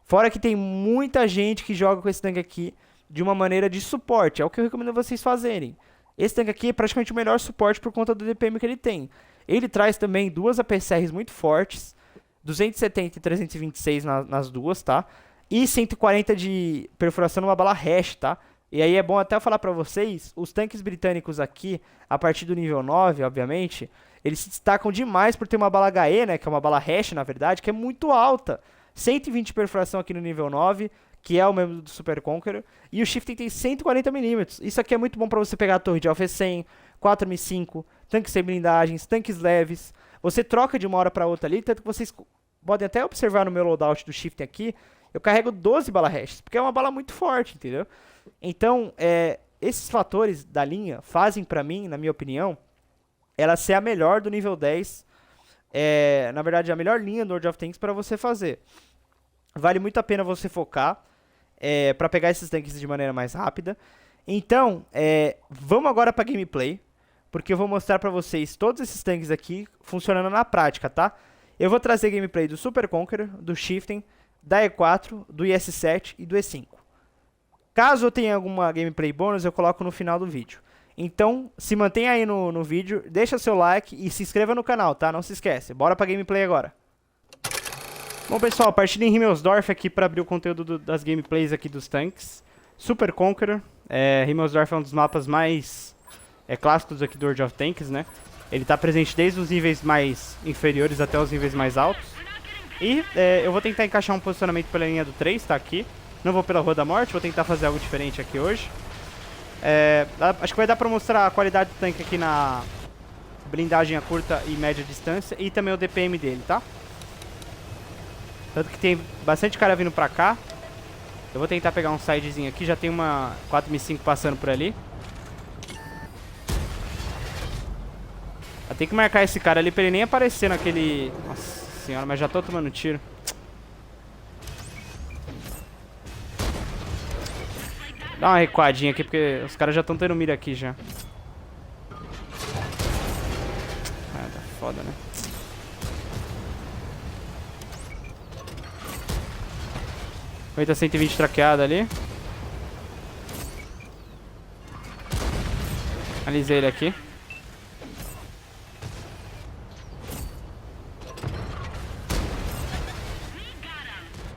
Speaker 1: Fora que tem muita gente que joga com esse tanque aqui de uma maneira de suporte. É o que eu recomendo vocês fazerem. Esse tanque aqui é praticamente o melhor suporte por conta do DPM que ele tem. Ele traz também duas APCRs muito fortes. 270 e 326 nas duas, tá? E 140 de perfuração numa bala hash, tá? E aí é bom até eu falar pra vocês, os tanques britânicos aqui, a partir do nível 9, obviamente, eles se destacam demais por ter uma bala HE, né, que é uma bala hash, na verdade, que é muito alta. 120 de perfuração aqui no nível 9, que é o mesmo do Super Conqueror, e o Shifting tem 140 mm. Isso aqui é muito bom pra você pegar a torre de Alpha 100, 4M5, tanques sem blindagens, tanques leves. Você troca de uma hora pra outra ali, tanto que vocês podem até observar no meu loadout do Shifting aqui, eu carrego 12 bala hashes, porque é uma bala muito forte, entendeu? Então, esses fatores da linha fazem pra mim, na minha opinião, ela ser a melhor do nível 10. Na verdade, a melhor linha do World of Tanks pra você fazer. Vale muito a pena você focar pra pegar esses tanques de maneira mais rápida. Então, vamos agora pra gameplay, porque eu vou mostrar pra vocês todos esses tanques aqui funcionando na prática, tá? Eu vou trazer gameplay do Super Conqueror, do Shifting, da E4, do IS-7 e do E5. Caso eu tenha alguma gameplay bônus, eu coloco no final do vídeo. Então, se mantenha aí no vídeo, deixa seu like e se inscreva no canal, tá? Não se esquece. Bora pra gameplay agora. Bom, pessoal, partida em Himmelsdorf aqui para abrir o conteúdo das gameplays aqui dos tanques. Super Conqueror. Himmelsdorf é um dos mapas mais clássicos aqui do World of Tanks, né? Ele tá presente desde os níveis mais inferiores até os níveis mais altos. E eu vou tentar encaixar um posicionamento pela linha do 3, tá aqui. Não vou pela Rua da Morte, vou tentar fazer algo diferente aqui hoje. Acho que vai dar pra mostrar a qualidade do tanque aqui na blindagem a curta e média distância e também o DPM dele, tá? Tanto que tem bastante cara vindo pra cá. Eu vou tentar pegar um sidezinho aqui, já tem uma 4M5 passando por ali. Eu tenho que marcar esse cara ali pra ele nem aparecer naquele... Nossa senhora, mas já tô tomando tiro. Dá uma recuadinha aqui, porque os caras já estão tendo mira aqui já. Tá foda, né? Eita, 120 traqueada ali. Analisei ele aqui.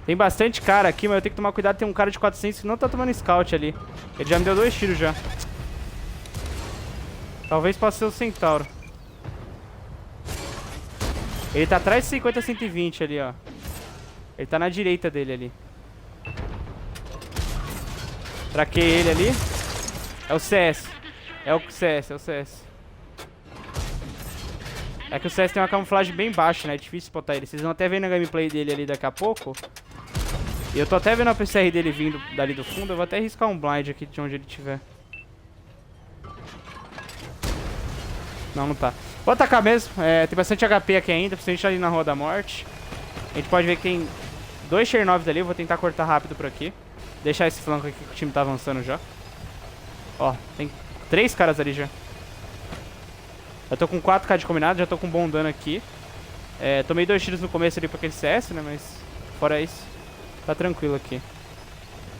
Speaker 1: Tem bastante cara aqui, mas eu tenho que tomar cuidado. Tem um cara de 400 que não tá tomando scout ali. Ele já me deu 2 tiros já. Talvez possa ser o Centauro. Ele tá atrás de 50, 120 ali, ó. Ele tá na direita dele ali. Traquei ele ali. É o CS. É o CS. É que o CS tem uma camuflagem bem baixa, né? É difícil spotar ele. Vocês vão até ver na gameplay dele ali daqui a pouco. E eu tô até vendo a PCR dele vindo dali do fundo. Eu vou até riscar um blind aqui de onde ele estiver. Não tá. Vou atacar mesmo. Tem bastante HP aqui ainda, principalmente ali na Rua da Morte. A gente pode ver que tem 2 Chernobyls ali. Eu vou tentar cortar rápido por aqui. Deixar esse flanco aqui que o time tá avançando já. Ó, tem 3 caras ali já. Eu tô com 4k de combinado, já tô com um bom dano aqui. Tomei 2 tiros no começo ali pra aquele CS, né? Mas fora isso, tá tranquilo aqui.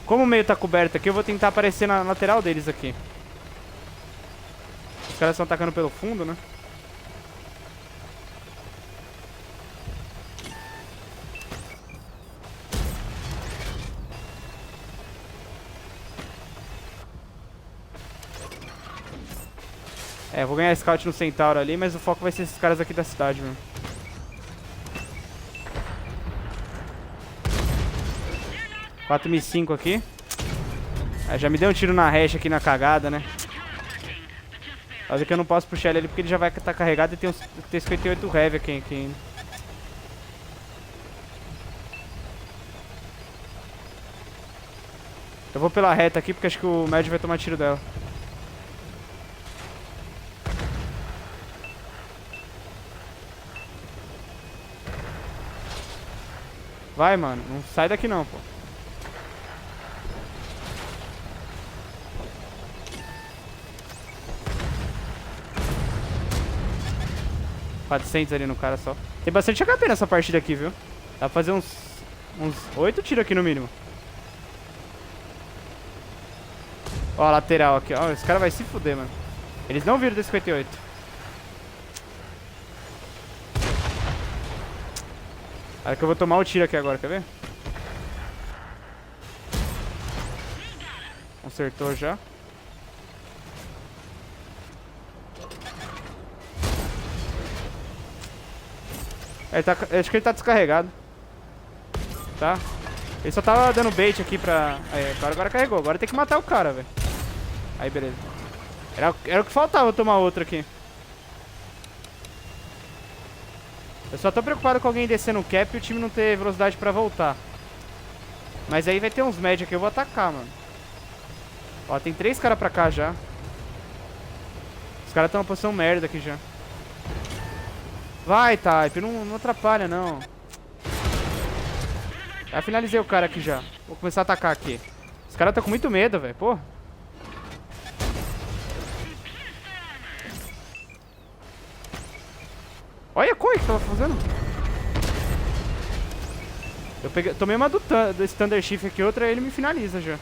Speaker 1: Como o meio tá coberto aqui, eu vou tentar aparecer na lateral deles aqui. Os caras estão atacando pelo fundo, né? Vou ganhar scout no Centauro ali, mas o foco vai ser esses caras aqui da cidade mesmo. Quatro M5 aqui. Já me deu um tiro na hash aqui na cagada, né? Olha que eu não posso puxar ele ali porque ele já vai estar carregado e tem um T-58 heavy aqui ainda. Eu vou pela reta aqui porque acho que o médio vai tomar tiro dela. Vai, mano. Não sai daqui não, pô. $400 ali no cara só. Tem bastante HP nessa partida aqui, viu? Dá pra fazer uns 8 tiros aqui no mínimo. Ó, a lateral aqui. Ó, esse cara vai se fuder, mano. Eles não viram do 58. Olha que eu vou tomar o tiro aqui agora, quer ver? Consertou já. Acho que ele tá descarregado. Tá? Ele só tava dando bait aqui pra... Aí, agora carregou. Agora tem que matar o cara, velho. Aí, beleza. Era o que faltava tomar outro aqui. Eu só tô preocupado com alguém descer no cap e o time não ter velocidade pra voltar. Mas aí vai ter uns médios aqui, eu vou atacar, mano. Ó, tem 3 caras pra cá já. Os caras estão na posição merda aqui já. Vai, Type, não atrapalha, não. Já finalizei o cara aqui já. Vou começar a atacar aqui. Os caras estão com muito medo, velho, pô. Olha a coisa que tava fazendo. Eu tomei uma desse Thunder Shift aqui, outra ele me finaliza já.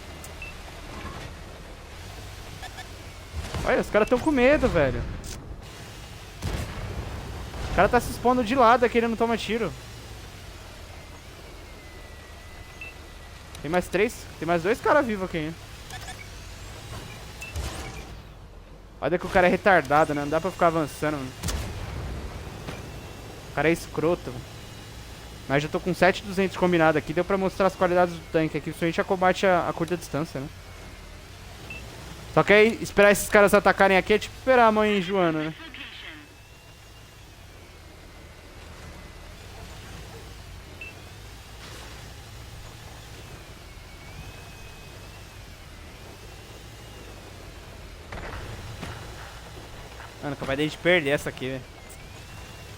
Speaker 1: Olha, os caras estão com medo, velho. O cara tá se expondo de lado aqui, ele não toma tiro. Tem mais 3, tem mais 2 caras vivos aqui ainda. Olha que o cara é retardado, né? Não dá pra ficar avançando, mano. O cara é escroto, mano. Mas já tô com 7.200 combinado aqui. Deu pra mostrar as qualidades do tanque aqui. Principalmente a combate a curta distância, né? Só que aí, esperar esses caras atacarem aqui é tipo esperar a mãe Joana, né? Mano, capaz de a gente perder essa aqui, velho.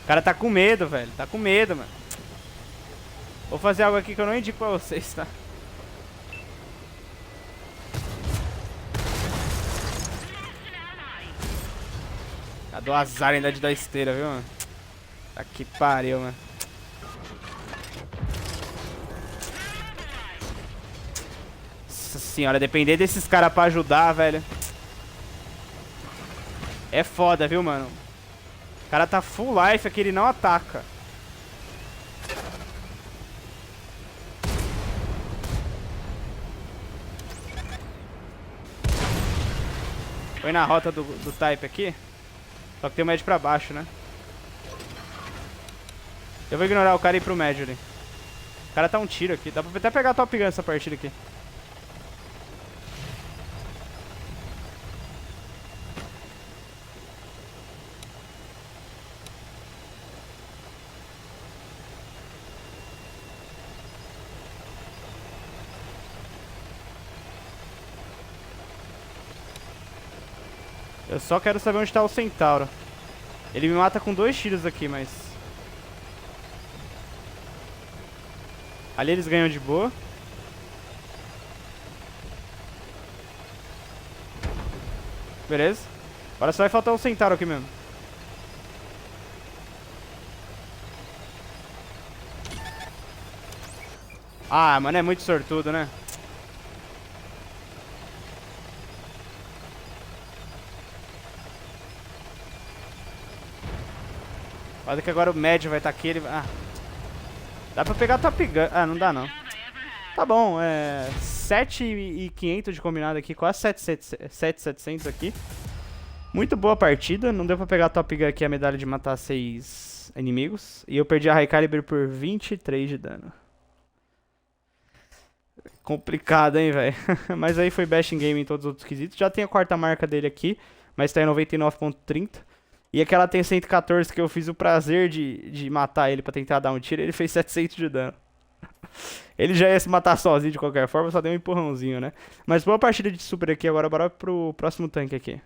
Speaker 1: O cara tá com medo, velho. Tá com medo, mano. Vou fazer algo aqui que eu não indico pra vocês, tá? Do azar ainda de dar esteira, viu, mano? Tá que pariu, mano. Nossa senhora, depender desses caras pra ajudar, velho. É foda, viu, mano? O cara tá full life aqui, ele não ataca. Foi na rota do type aqui. Só que tem o médio pra baixo, né? Eu vou ignorar o cara e ir pro médio ali. O cara tá um tiro aqui. Dá pra até pegar a Top Gun essa partida aqui. Eu só quero saber onde tá o Centauro. Ele me mata com 2 tiros aqui, mas... Ali eles ganham de boa. Beleza. Agora só vai faltar o Centauro aqui mesmo. Ah, mano, é muito sortudo, né? Olha que agora o médio vai estar aqui, ele... Ah, dá pra pegar a Top Gun. Ah, não dá não. Tá bom, 7.500 de combinado aqui, quase 7.700 aqui. Muito boa partida, não deu pra pegar a Top Gun aqui, a medalha de matar 6 inimigos. E eu perdi a High Caliber por 23 de dano. Complicado, hein, velho. Mas aí foi best in game em todos os outros quesitos. Já tem a quarta marca dele aqui, mas tá em 99.30. E aquela tem 114 que eu fiz o prazer de matar ele pra tentar dar um tiro, ele fez 700 de dano. Ele já ia se matar sozinho de qualquer forma, só deu um empurrãozinho, né? Mas boa partida de super aqui, agora bora pro próximo tanque aqui.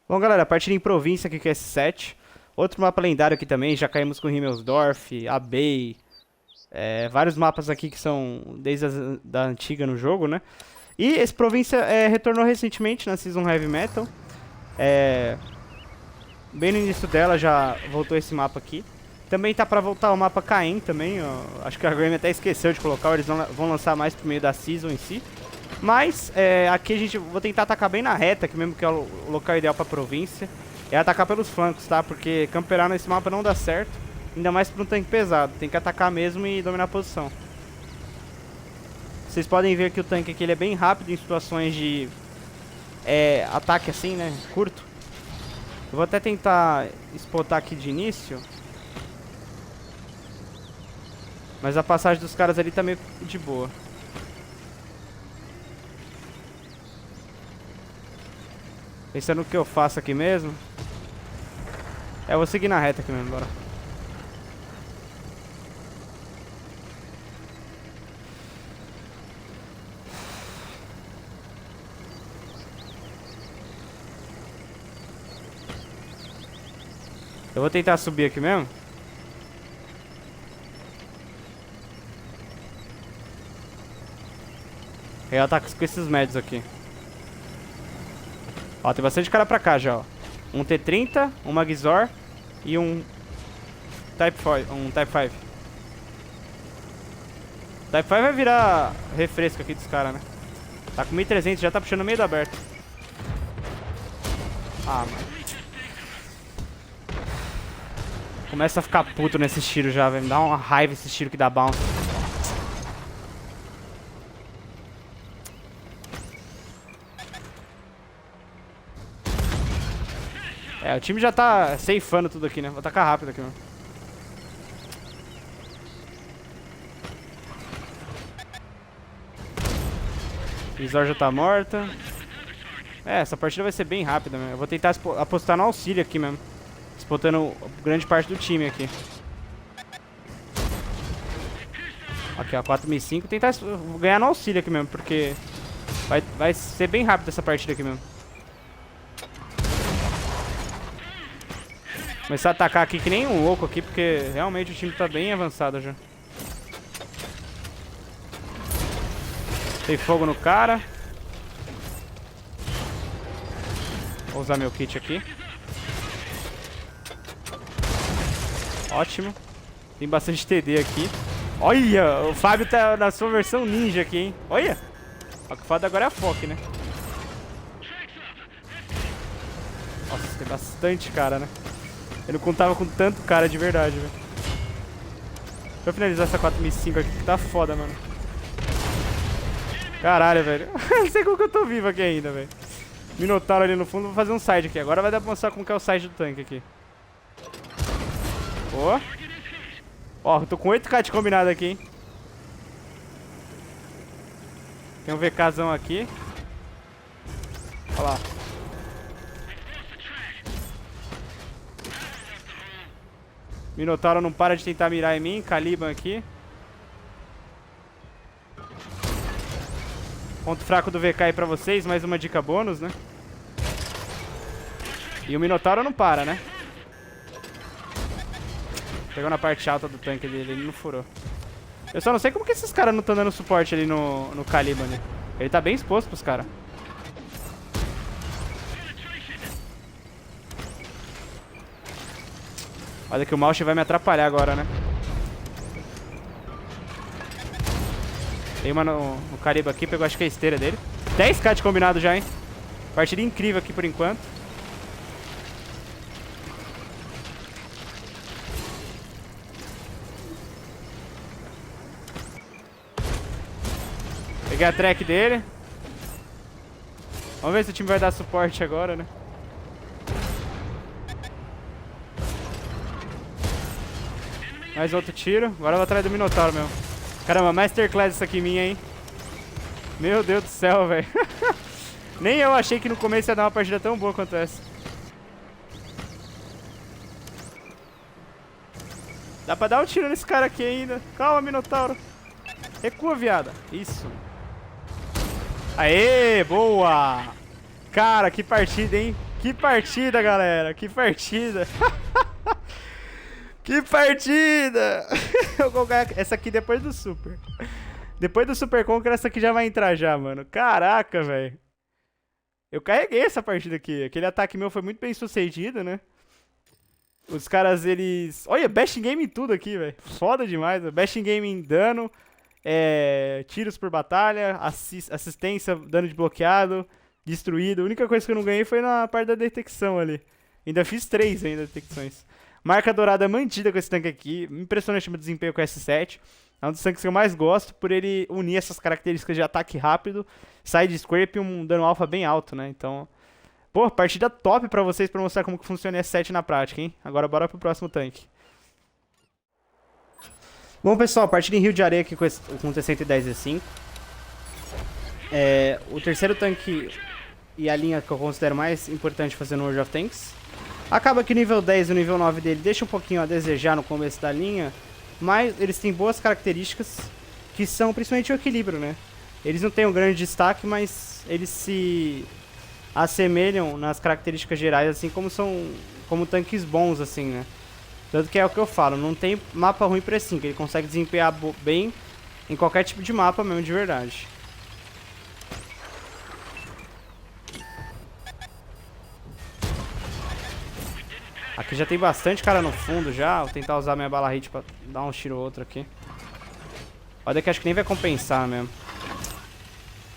Speaker 1: Bom, galera, partida em província aqui com S7. Outro mapa lendário aqui também, já caímos com Himmelsdorf, Abei. Vários mapas aqui que são desde da antiga no jogo, né? E esse província retornou recentemente na Season Heavy Metal. Bem no início dela já voltou esse mapa aqui. Também tá pra voltar o mapa Caim também, ó. Acho que a Grammy até esqueceu de colocar, eles vão lançar mais pro meio da Season em si. Mas aqui a gente vou tentar atacar bem na reta, que mesmo que é o local ideal pra província. É atacar pelos flancos, tá? Porque camperar nesse mapa não dá certo. Ainda mais pra um tanque pesado, tem que atacar mesmo e dominar a posição. Vocês podem ver que o tanque aqui ele é bem rápido em situações de ataque assim, né? Curto. Eu vou até tentar spotar aqui de início. Mas a passagem dos caras ali tá meio de boa. Pensando no que eu faço aqui mesmo. Eu vou seguir na reta aqui mesmo, bora. Eu vou tentar subir aqui mesmo. Eu ataco com esses médios aqui. Ó, tem bastante cara pra cá já, ó. Um T-30, um Magzor e um Type 5. Type 5 vai virar refresco aqui dos caras, né? Tá com 1300, já tá puxando no meio do aberto. Ah, mano. Começa a ficar puto nesse tiro já, velho. Me dá uma raiva esse tiro que dá bounce. O time já tá ceifando tudo aqui, né? Vou tacar rápido aqui, mano. Izor já tá morta. Essa partida vai ser bem rápida, mesmo. Eu vou tentar apostar no auxílio aqui mesmo. Spotando grande parte do time aqui. Aqui, ó, 4005. Tentar ganhar no auxílio aqui mesmo, porque vai ser bem rápido essa partida aqui mesmo. Começar a atacar aqui que nem um louco aqui, porque realmente o time tá bem avançado já. Tem fogo no cara. Vou usar meu kit aqui. Ótimo. Tem bastante TD aqui. Olha, o Fábio tá na sua versão ninja aqui, hein? Olha. O que foda agora é a FOC, né? Nossa, tem bastante cara, né? Eu não contava com tanto cara de verdade, velho. Deixa eu finalizar essa 4005 aqui que tá foda, mano. Caralho, velho. Não sei como que eu tô vivo aqui ainda, velho. Minotauro ali no fundo. Vou fazer um side aqui. Agora vai dar pra mostrar como que é o side do tanque aqui. Ó, eu tô com 8k de combinado aqui, hein. Tem um VKzão aqui. Olha lá. Minotauro não para de tentar mirar em mim. Caliban aqui. Ponto fraco do VK aí pra vocês. Mais uma dica bônus, né? E o Minotauro não para, né? Pegou na parte alta do tanque dele. Ele não furou. Eu só não sei como que esses caras não estão dando suporte ali no Caliban, né? Ele tá bem exposto pros caras. Olha que o mouse vai me atrapalhar agora, né? Tem uma no Caribe aqui, pegou acho que a esteira dele. 10k de combinado já, hein? Partida incrível aqui por enquanto. Peguei a track dele. Vamos ver se o time vai dar suporte agora, né? Mais outro tiro. Agora eu vou atrás do Minotauro mesmo. Caramba, Masterclass isso aqui minha, hein? Meu Deus do céu, velho. Nem eu achei que no começo ia dar uma partida tão boa quanto essa. Dá pra dar um tiro nesse cara aqui ainda. Calma, Minotauro. Recua, viada. Isso. Aê, boa. Cara, que partida, hein? Que partida, galera. Que partida. Que partida! Eu vou colocar essa aqui depois do Super. Depois do Super Conquer, essa aqui já vai entrar já, mano. Caraca, velho. Eu carreguei essa partida aqui. Aquele ataque meu foi muito bem sucedido, né? Os caras, eles... Olha, best game em tudo aqui, velho. Foda demais. Best game em dano, tiros por batalha, assistência, dano de bloqueado, destruído. A única coisa que eu não ganhei foi na parte da detecção ali. Ainda fiz 3 ainda detecções. Marca dourada mantida com esse tanque aqui. Impressionante o meu desempenho com S7. É um dos tanques que eu mais gosto por ele unir essas características de ataque rápido, side scrape e um dano alfa bem alto, né? Então, pô, partida top pra vocês pra mostrar como que funciona esse set na prática, hein? Agora bora pro próximo tanque. Bom, pessoal, partida em Rio de Areia aqui com o T-110 E5. O terceiro tanque e a linha que eu considero mais importante fazer no World of Tanks. Acaba que o nível 10 e o nível 9 dele deixa um pouquinho a desejar no começo da linha, mas eles têm boas características que são principalmente o equilíbrio, né? Eles não têm um grande destaque, mas eles se assemelham nas características gerais, assim como tanques bons, assim, né? Tanto que é o que eu falo, não tem mapa ruim pra E5, ele consegue desempenhar bem em qualquer tipo de mapa mesmo, de verdade. Aqui já tem bastante cara no fundo já, vou tentar usar minha bala hit pra dar um tiro ou outro aqui. Olha que acho que nem vai compensar mesmo.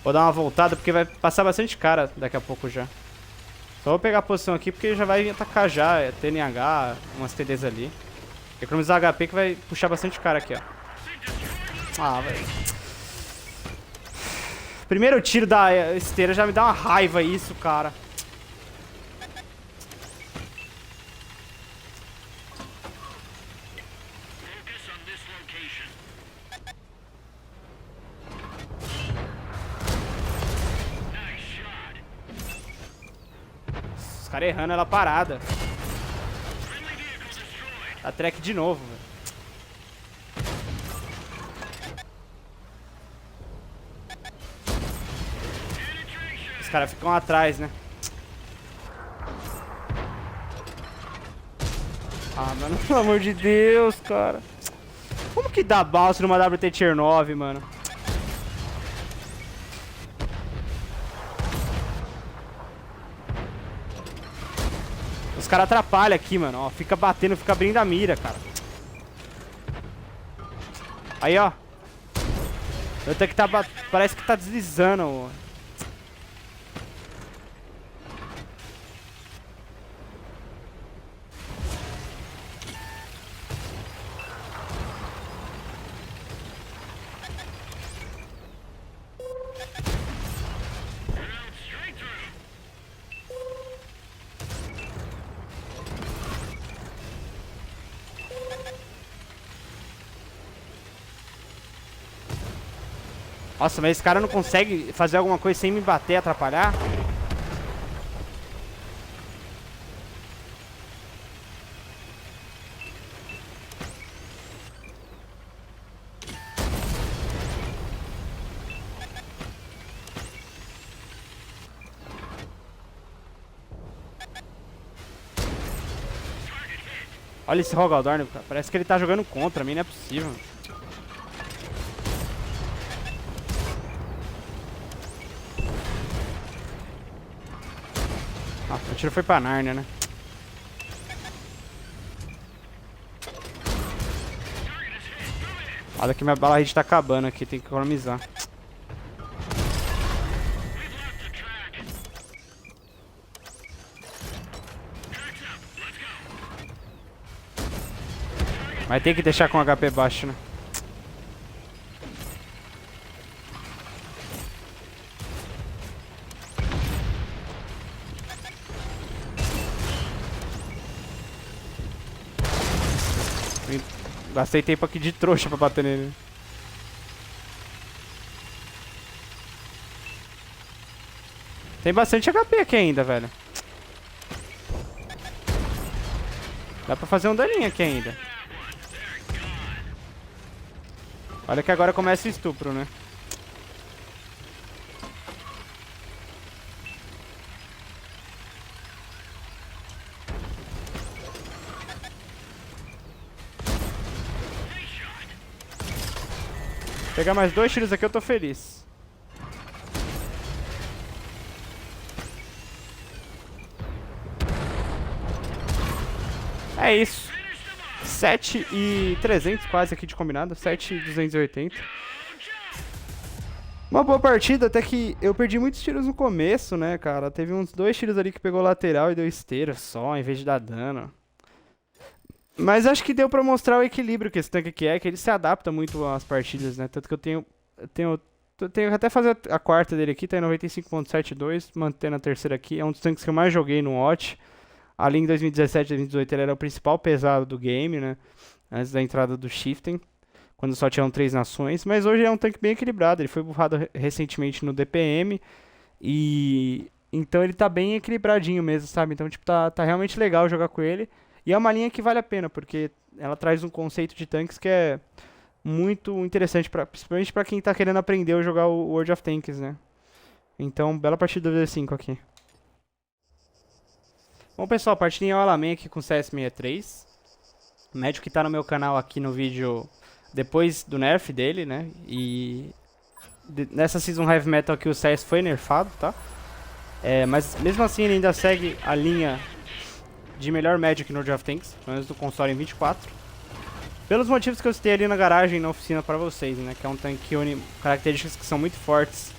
Speaker 1: Vou dar uma voltada porque vai passar bastante cara daqui a pouco já. Só vou pegar a posição aqui porque já vai atacar já, TNH, umas TDs ali. Economizar HP que vai puxar bastante cara aqui, ó. Ah, velho. Primeiro tiro da esteira já me dá uma raiva isso, cara. Os caras errando ela parada. Dá track de novo, velho. Os caras ficam atrás, né? Ah, mano, pelo amor de Deus, cara. Como que dá balsa numa WT Tier 9, mano? Os caras atrapalham aqui, mano. Ó, fica batendo, fica abrindo a mira, cara. Aí, ó. Eu tenho que tá parece que tá deslizando, ó. Nossa, mas esse cara não consegue fazer alguma coisa sem me bater, atrapalhar? Olha esse Rogaldorn, cara. Parece que ele tá jogando contra mim, não é possível. Ah, o tiro foi pra Narnia, né? Olha que minha bala hit tá acabando aqui, tem que economizar. Mas tem que deixar com HP baixo, né? Gastei tempo aqui de trouxa pra bater nele. Tem bastante HP aqui ainda, velho. Dá pra fazer um daninho aqui ainda. Olha que agora começa o estupro, né? Pegar mais 2 tiros aqui eu tô feliz. É isso. 7.300 quase aqui de combinado. 7.280. Uma boa partida, até que eu perdi muitos tiros no começo, né, cara? Teve uns 2 tiros ali que pegou lateral e deu esteira só, em vez de dar dano. Mas acho que deu pra mostrar o equilíbrio que esse tanque aqui é, que ele se adapta muito às partidas, né? Tanto que eu tenho que até fazer a quarta dele aqui, tá em 95.72, mantendo a terceira aqui. É um dos tanques que eu mais joguei no Watch. Ali em 2017 e 2018 ele era o principal pesado do game, né? Antes da entrada do Shifting, quando só tinham 3 nações. Mas hoje é um tanque bem equilibrado, ele foi buffado recentemente no DPM. E então ele tá bem equilibradinho mesmo, sabe? Então, tipo, tá realmente legal jogar com ele. E é uma linha que vale a pena, porque ela traz um conceito de tanques que é muito interessante, principalmente pra quem tá querendo aprender a jogar o World of Tanks, né? Então, bela partida do V5 aqui. Bom, pessoal, partida em Alamein aqui com CS63. Médio que tá no meu canal aqui no vídeo depois do nerf dele, né? E nessa Season Heavy Metal aqui o CS foi nerfado, tá? Mas mesmo assim ele ainda segue a linha de melhor médio aqui no World of Tanks, pelo menos do console em 24. Pelos motivos que eu citei ali na garagem e na oficina pra vocês, né? Que é um tanque que une características que são muito fortes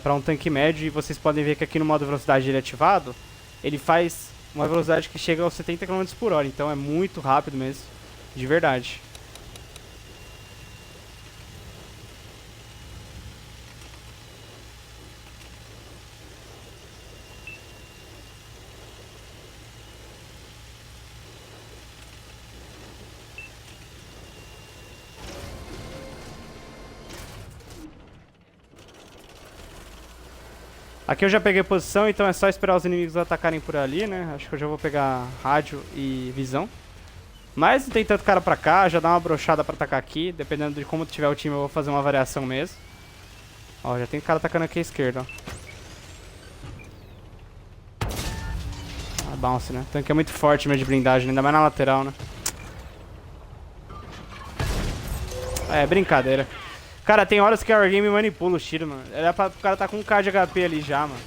Speaker 1: para um tanque médio. E vocês podem ver que aqui no modo velocidade ele ativado, ele faz uma velocidade que chega aos 70 km por hora. Então é muito rápido mesmo, de verdade. Aqui eu já peguei posição, então é só esperar os inimigos atacarem por ali, né? Acho que eu já vou pegar rádio e visão. Mas não tem tanto cara pra cá, já dá uma brochada pra atacar aqui. Dependendo de como tiver o time, eu vou fazer uma variação mesmo. Ó, já tem cara atacando aqui à esquerda, ó. Ah, bounce, né? O tanque é muito forte mesmo de blindagem, ainda mais na lateral, né? É, brincadeira. Cara, tem horas que a Wargame manipula os tiros, mano. Era pra o cara tá com um K de HP ali já, mano.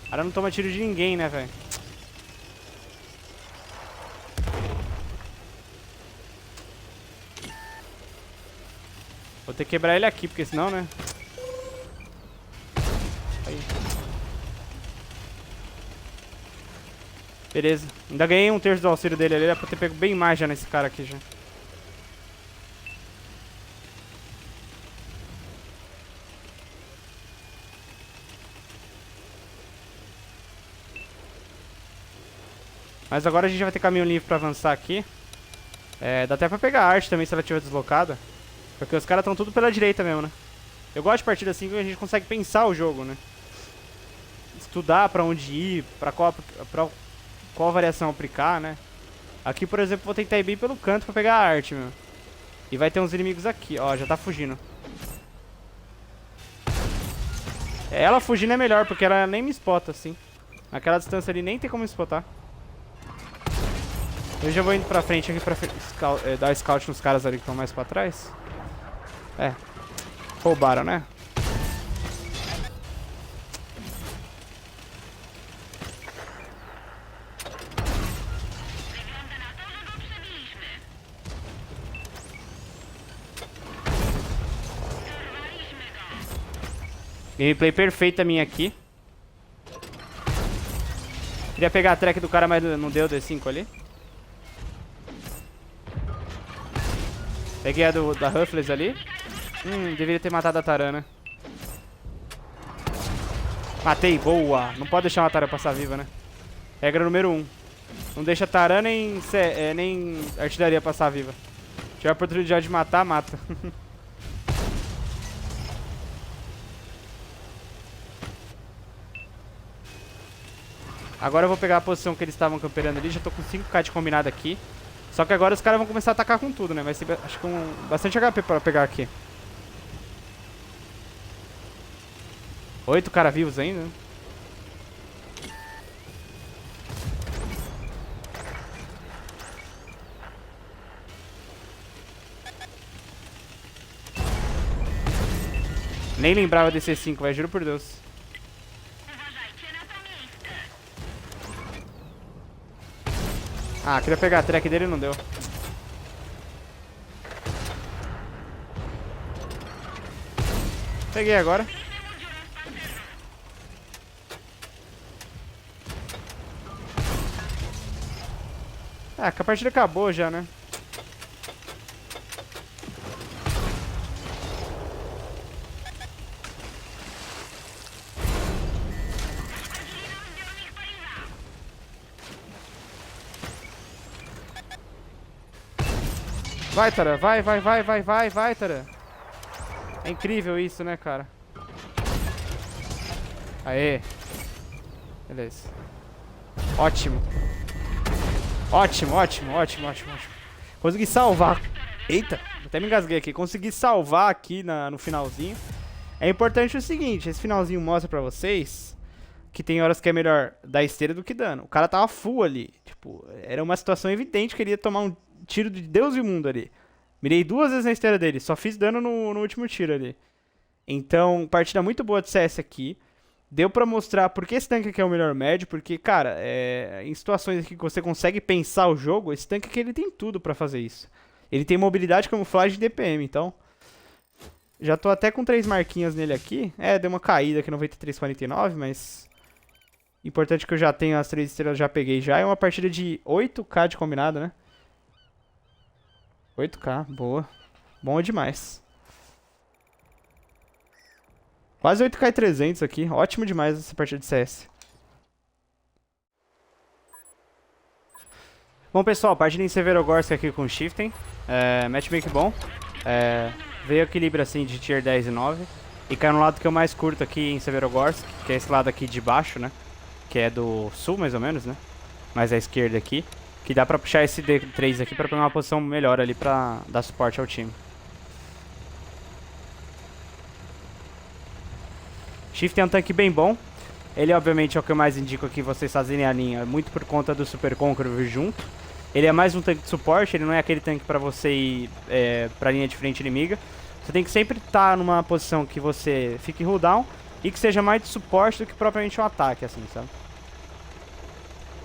Speaker 1: O cara não toma tiro de ninguém, né, velho? Vou ter que quebrar ele aqui, porque senão, né? Aí. Beleza. Ainda ganhei 1/3 do auxílio dele ali. Era pra ter pego bem mais já nesse cara aqui já. Mas agora a gente vai ter caminho livre pra avançar aqui. Dá até pra pegar a arte também se ela estiver deslocada. Porque os caras estão tudo pela direita mesmo, né? Eu gosto de partida assim que a gente consegue pensar o jogo, né? Estudar pra onde ir, pra qual variação aplicar, né? Aqui, por exemplo, vou tentar ir bem pelo canto pra pegar a arte, meu. E vai ter uns inimigos aqui, ó, já tá fugindo. Ela fugindo é melhor, porque ela nem me spota, assim. Naquela distância ali nem tem como me spotar. Eu já vou indo pra frente aqui pra dar scout nos caras ali que estão mais pra trás. Roubaram, né? Gameplay perfeita minha aqui. Queria pegar a track do cara, mas não deu D5 ali. Peguei a da Ruffles ali. Deveria ter matado a Tarana. Matei, boa. Não pode deixar uma Tarana passar viva, né? Regra número 1. Não deixa Tarana nem artilharia passar viva. Se tiver a oportunidade de matar, mata. Agora eu vou pegar a posição que eles estavam camperando ali. Já tô com 5k de combinado aqui. Só que agora os caras vão começar a atacar com tudo, né? Vai ser, acho que bastante HP pra pegar aqui. 8 caras vivos ainda, né? Nem lembrava desse C5, vai, juro por Deus. Ah, queria pegar a track dele e não deu. Peguei agora. Ah, que a partida acabou já, né? Vai, Tara. Vai, Tara. É incrível isso, né, cara? Aê. Beleza. Ótimo. Ótimo. Consegui salvar. Eita, até me engasguei aqui. Consegui salvar aqui no finalzinho. É importante o seguinte, esse finalzinho mostra pra vocês que tem horas que é melhor dar esteira do que dano. O cara tava full ali. Tipo, era uma situação evidente que ele ia tomar um tiro de Deus e o mundo ali. Mirei 2 vezes na esteira dele, só fiz dano no último tiro ali. Então, partida muito boa de CS aqui. Deu pra mostrar por que esse tanque aqui é o melhor médio, porque, cara, em situações aqui que você consegue pensar o jogo, esse tanque aqui ele tem tudo pra fazer isso. Ele tem mobilidade, camuflagem e DPM, então... Já tô até com 3 marquinhas nele aqui. Deu uma caída aqui, 93,49, mas... Importante que eu já tenho as 3 estrelas, já peguei já. É uma partida de 8k de combinado, né? 8k, boa. Bom demais. Quase 8k e 300 aqui. Ótimo demais essa partida de CS. Bom, pessoal, partida em Severogorsk aqui com o Shiften. Matchmaking bom. Veio equilíbrio assim de tier 10 e 9. E caiu no lado que eu mais curto aqui em Severogorsk, que é esse lado aqui de baixo, né? Que é do sul, mais ou menos, né? Mais à esquerda aqui. Que dá pra puxar esse D3 aqui pra pegar uma posição melhor ali pra dar suporte ao time. Shift é um tanque bem bom. Ele, obviamente, é o que eu mais indico aqui vocês fazerem a linha, muito por conta do Super Conqueror vir junto. Ele é mais um tanque de suporte, ele não é aquele tanque pra você ir pra linha de frente inimiga. Você tem que sempre estar numa posição que você fique cooldown e que seja mais de suporte do que propriamente um ataque, assim, sabe?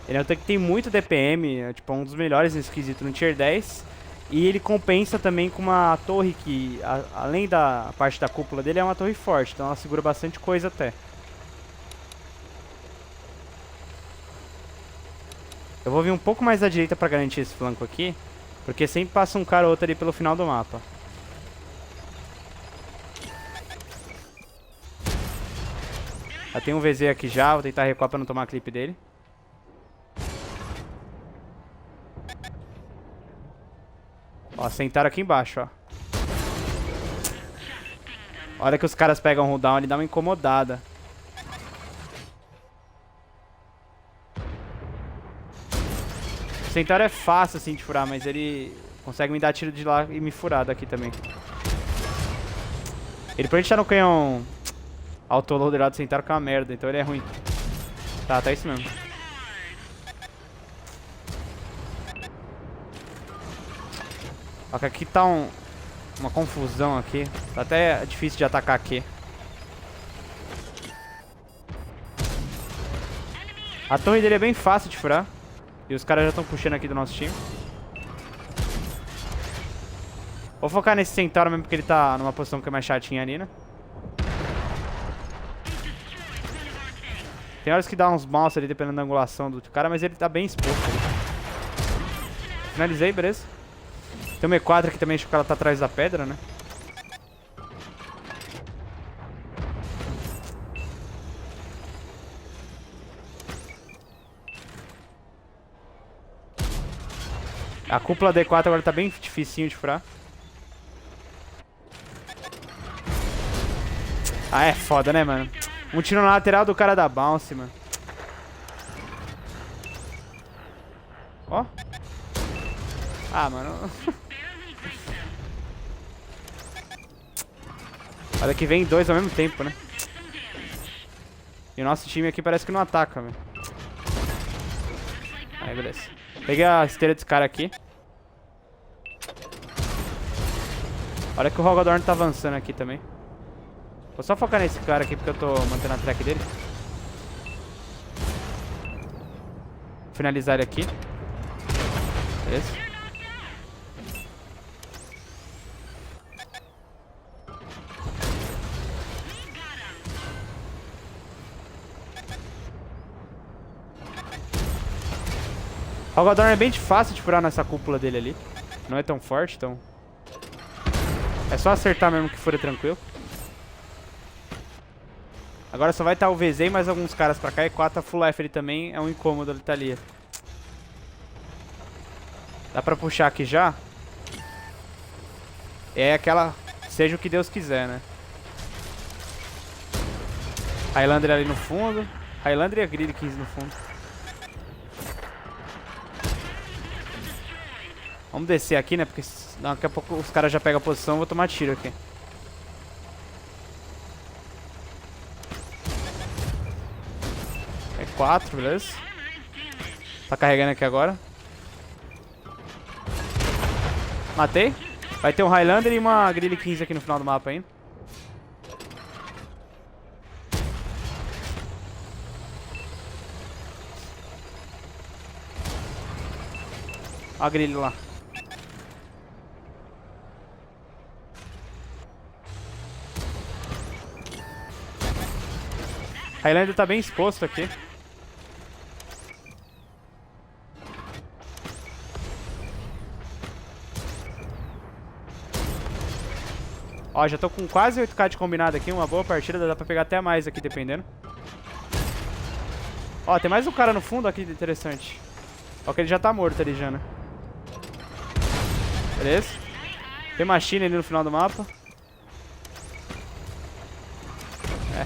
Speaker 1: Ele é um tanque que tem muito DPM, é tipo um dos melhores nesse quesito no Tier 10. E ele compensa também com uma torre que, além da parte da cúpula dele, é uma torre forte. Então ela segura bastante coisa até. Eu vou vir um pouco mais à direita pra garantir esse flanco aqui. Porque sempre passa um cara ou outro ali pelo final do mapa. Já tem um VZ aqui já, vou tentar recuar pra não tomar clipe dele. Ó, sentaram aqui embaixo, ó. A hora que os caras pegam o cooldown, ele dá uma incomodada. O Centauro é fácil assim de furar, mas ele consegue me dar tiro de lá e me furar daqui também. Ele provavelmente tá no canhão autoloader lá do Centauro, que é uma merda, então ele é ruim. Tá isso mesmo. Ó, que aqui tá uma confusão aqui. Tá até difícil de atacar aqui. A torre dele é bem fácil de furar. E os caras já estão puxando aqui do nosso time. Vou focar nesse Centauro mesmo porque ele tá numa posição que é mais chatinha ali, né? Tem horas que dá uns mouse ali dependendo da angulação do cara, mas ele tá bem exposto ali. Finalizei, beleza. Tem um E4 aqui também, acho que ela tá atrás da pedra, né? A cúpula D4 agora tá bem dificinho de furar. Ah, é foda, né, mano? Um tiro na lateral do cara da bounce, mano. Ó. Ah, mano. Olha que vem 2 ao mesmo tempo, né? E o nosso time aqui parece que não ataca, velho. Aí, beleza. Peguei a esteira desse cara aqui. Olha que o Rogadorn tá avançando aqui também. Vou só focar nesse cara aqui porque eu tô mantendo a track dele. Finalizar ele aqui. Beleza. O Algodorn é bem fácil de furar nessa cúpula dele ali. Não é tão forte, então... É só acertar mesmo que fura tranquilo. Agora só vai estar o VZ e mais alguns caras pra cá. E 4 full life ele também. É um incômodo ele tá ali. Dá pra puxar aqui já? É aquela... Seja o que Deus quiser, né? Highlander ali no fundo. Highlander e a Grid 15 no fundo. Vamos descer aqui, né? Porque daqui a pouco os caras já pegam a posição. Eu vou tomar tiro aqui. É 4, beleza? Tá carregando aqui agora. Matei. Vai ter um Highlander e uma Grid 15 aqui no final do mapa ainda. Olha a Grid lá. Highlander tá bem exposto aqui. Ó, já tô com quase 8k de combinado aqui. Uma boa partida, dá pra pegar até mais aqui, dependendo. Ó, tem mais um cara no fundo aqui, interessante. Ó, que ele já tá morto ali já, né? Beleza. Tem machine ali no final do mapa. É.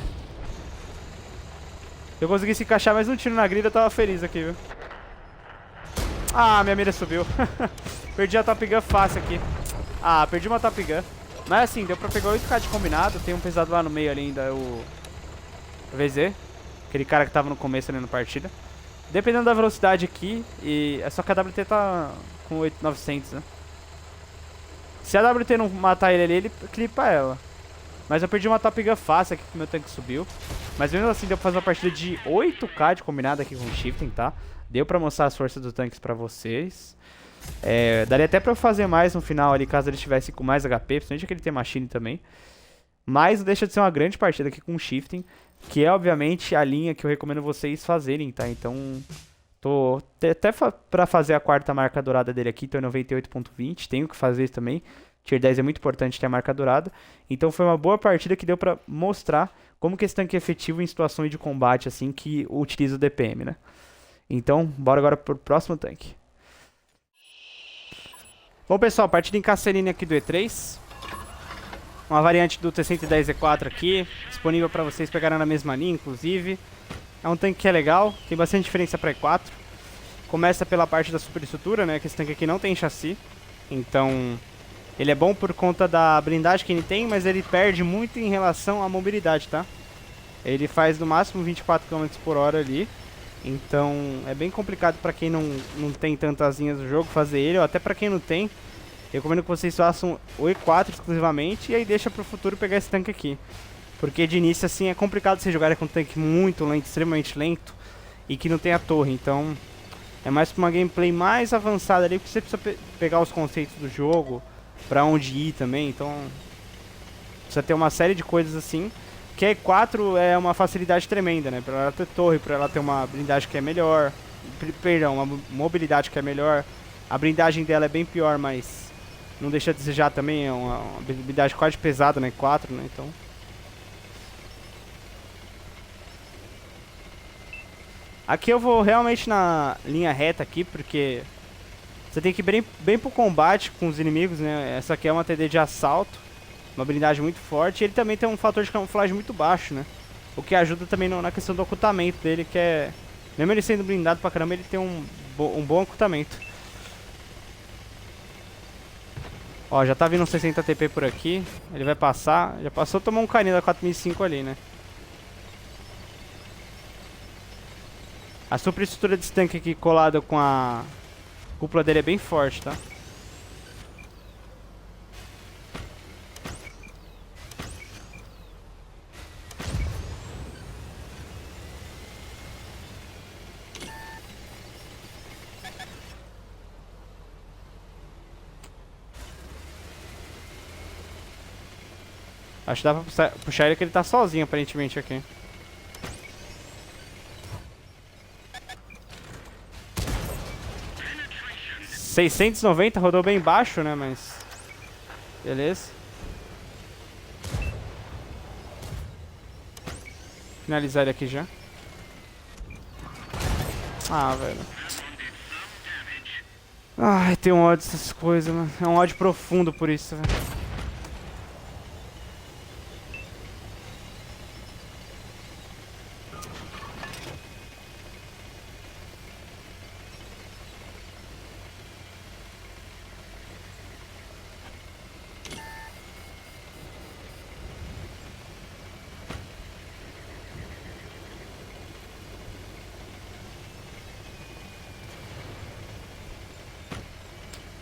Speaker 1: Se eu conseguisse encaixar mais um tiro na grida, eu tava feliz aqui, viu? Ah, minha mira subiu. Perdi a Top Gun fácil aqui. Ah, perdi uma Top Gun. Mas assim, deu pra pegar 8k de combinado. Tem um pesado lá no meio ali ainda, o VZ. Aquele cara que tava no começo ali na partida. Dependendo da velocidade aqui, e é só que a WT tá com 8.900, né? Se a WT não matar ele ali, ele clipa ela. Mas eu perdi uma Top Gun fácil aqui que meu tanque subiu. Mas mesmo assim deu pra fazer uma partida de 8k de combinado aqui com o Shifting, tá? Deu pra mostrar as forças dos tanques pra vocês. Daria até pra eu fazer mais no final ali, caso ele estivesse com mais HP, principalmente que ele tem machine também. Mas não deixa de ser uma grande partida aqui com o Shifting, que é obviamente a linha que eu recomendo vocês fazerem, tá? Então, tô até pra fazer a quarta marca dourada dele aqui, tô em 98.20, tenho que fazer isso também. Tier 10 é muito importante ter a marca dourada. Então foi uma boa partida que deu pra mostrar como que esse tanque é efetivo em situações de combate, assim, que utiliza o DPM, né? Então, bora agora pro próximo tanque. Bom, pessoal, partida em Casserine aqui do E3. Uma variante do T110E4 aqui, disponível para vocês pegarem na mesma linha, inclusive. É um tanque que é legal, tem bastante diferença para E4. Começa pela parte da superestrutura, né, que esse tanque aqui não tem chassi. Então, ele é bom por conta da blindagem que ele tem, mas ele perde muito em relação à mobilidade, tá? Ele faz no máximo 24 km por hora ali. Então, é bem complicado para quem não tem tantas linhas do jogo fazer ele, ou até para quem não tem. Eu recomendo que vocês façam o E4 exclusivamente e aí deixa pro futuro pegar esse tanque aqui. Porque de início, assim, é complicado você jogar com um tanque muito lento, extremamente lento, e que não tem a torre. Então, é mais pra uma gameplay mais avançada ali, porque você precisa pegar os conceitos do jogo, pra onde ir também. Então, precisa ter uma série de coisas assim. Que a E4 é uma facilidade tremenda, né? Pra ela ter torre, pra ela ter uma blindagem que é melhor. Perdão, uma mobilidade que é melhor. A blindagem dela é bem pior, mas não deixa a desejar também. É uma blindagem quase pesada na E4, né? Então... Aqui eu vou realmente na linha reta aqui, porque você tem que ir bem pro combate com os inimigos, né? Essa aqui é uma TD de assalto. Uma blindagem muito forte, e ele também tem um fator de camuflagem muito baixo, né? O que ajuda também na questão do ocultamento dele, que é... Mesmo ele sendo blindado pra caramba, ele tem um bom ocultamento. Ó, já tá vindo um 60 TP por aqui. Ele vai passar. Já passou, tomou um carinho da 4005 ali, né? A superestrutura desse tanque aqui colada com a cúpula dele é bem forte, tá? Acho que dá pra puxar ele que ele tá sozinho, aparentemente, aqui. 690, rodou bem baixo, né? Mas... beleza. Finalizar ele aqui já. Ah, velho. Ai, tem um ódio dessas coisas, mano. É um ódio profundo por isso, velho.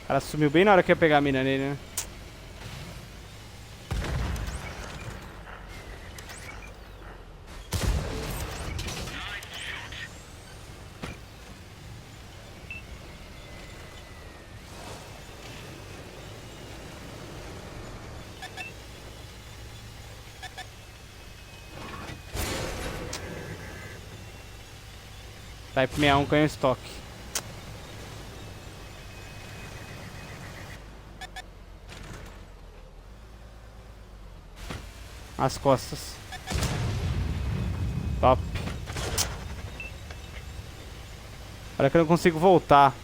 Speaker 1: O cara sumiu bem na hora que eu ia pegar a mina nele, né? Type 61 canhão estoque. As costas. Top. Olha que eu não consigo voltar.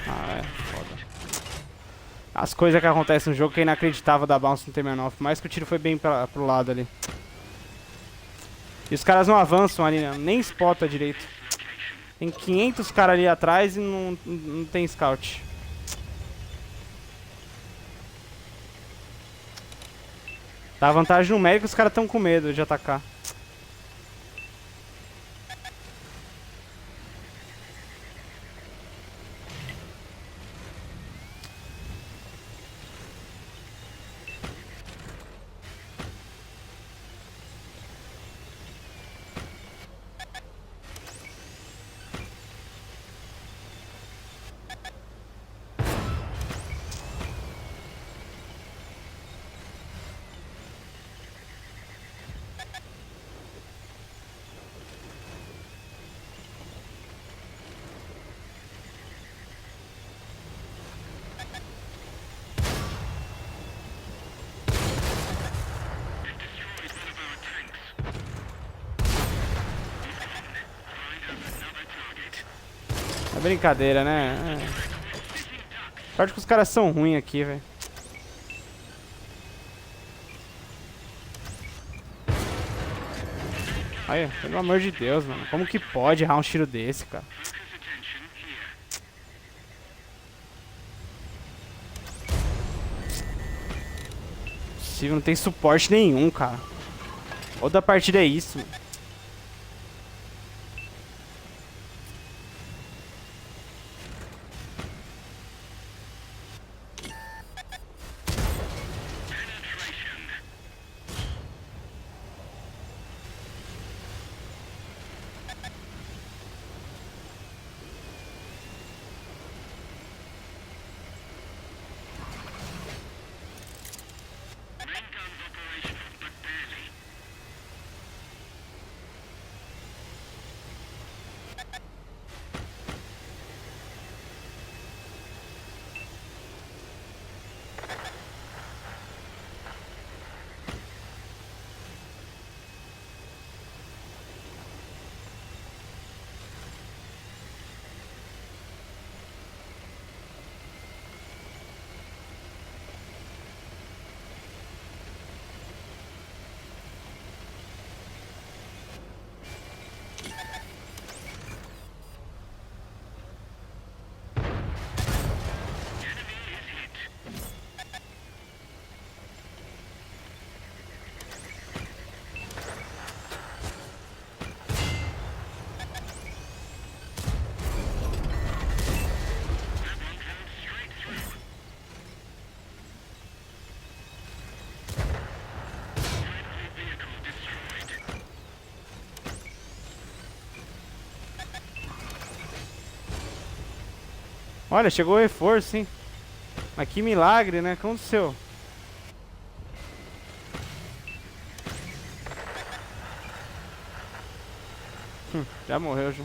Speaker 1: Ah, é foda. As coisas que acontecem no jogo que é inacreditável da bounce no T-69. Por mais que o tiro foi bem pro lado ali. E os caras não avançam ali, né? Nem spota direito. Tem 500 caras ali atrás e não tem scout. Dá vantagem numérica, os caras estão com medo de atacar. É brincadeira, né? É. Sorte que os caras são ruins aqui, velho. Aí, pelo amor de Deus, mano. Como que pode errar um tiro desse, cara? Possível, não tem suporte nenhum, cara. Toda partida é isso, mano. Olha, chegou o reforço, hein? Mas que milagre, né? O que aconteceu? Já morreu, já.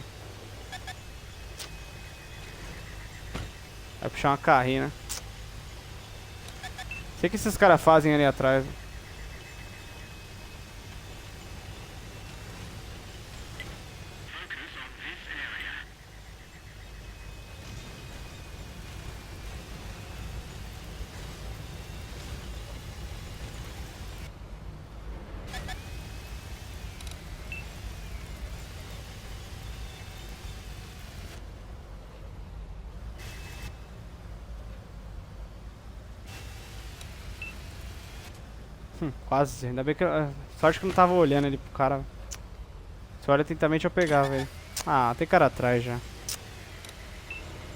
Speaker 2: puxar uma carrinha, né? Sei que esses caras fazem ali atrás. Quase. Ainda bem que sorte que eu não tava olhando ali pro cara. Se olha atentamente eu pegava ele. Ah, tem cara atrás já.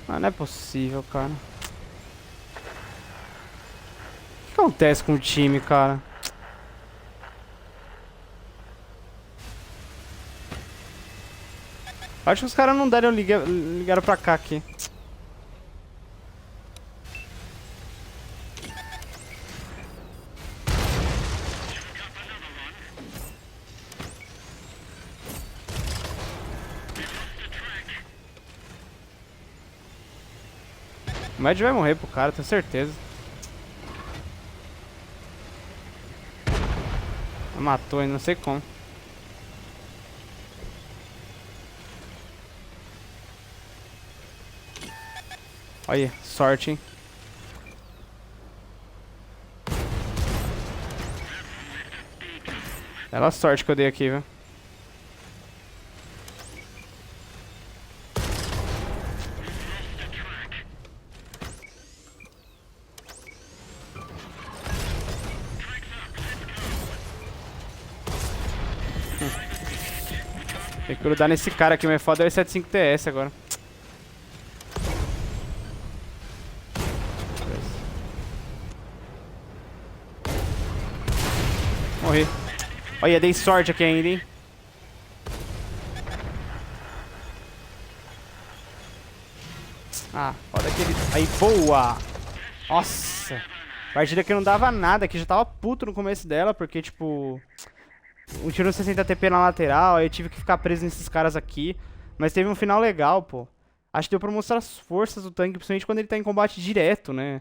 Speaker 2: Ah, não é possível, cara. O que acontece com o time, cara? Acho que os caras não deram ligaram pra cá aqui. O Mad vai morrer pro cara, tenho certeza. Matou ele, não sei como. Olha aí, sorte, hein. Bela sorte que eu dei aqui, viu. Tem que grudar nesse cara aqui, mas foda é o E75TS agora. Morri. Olha, dei sorte aqui ainda, hein. Ah, foda que ele... Aí, boa! Nossa! Partida que não dava nada, que já tava puto no começo dela, porque, tipo... Um tiro no 60 TP na lateral, aí eu tive que ficar preso nesses caras aqui. Mas teve um final legal, pô. Acho que deu pra mostrar as forças do tanque, principalmente quando ele tá em combate direto, né?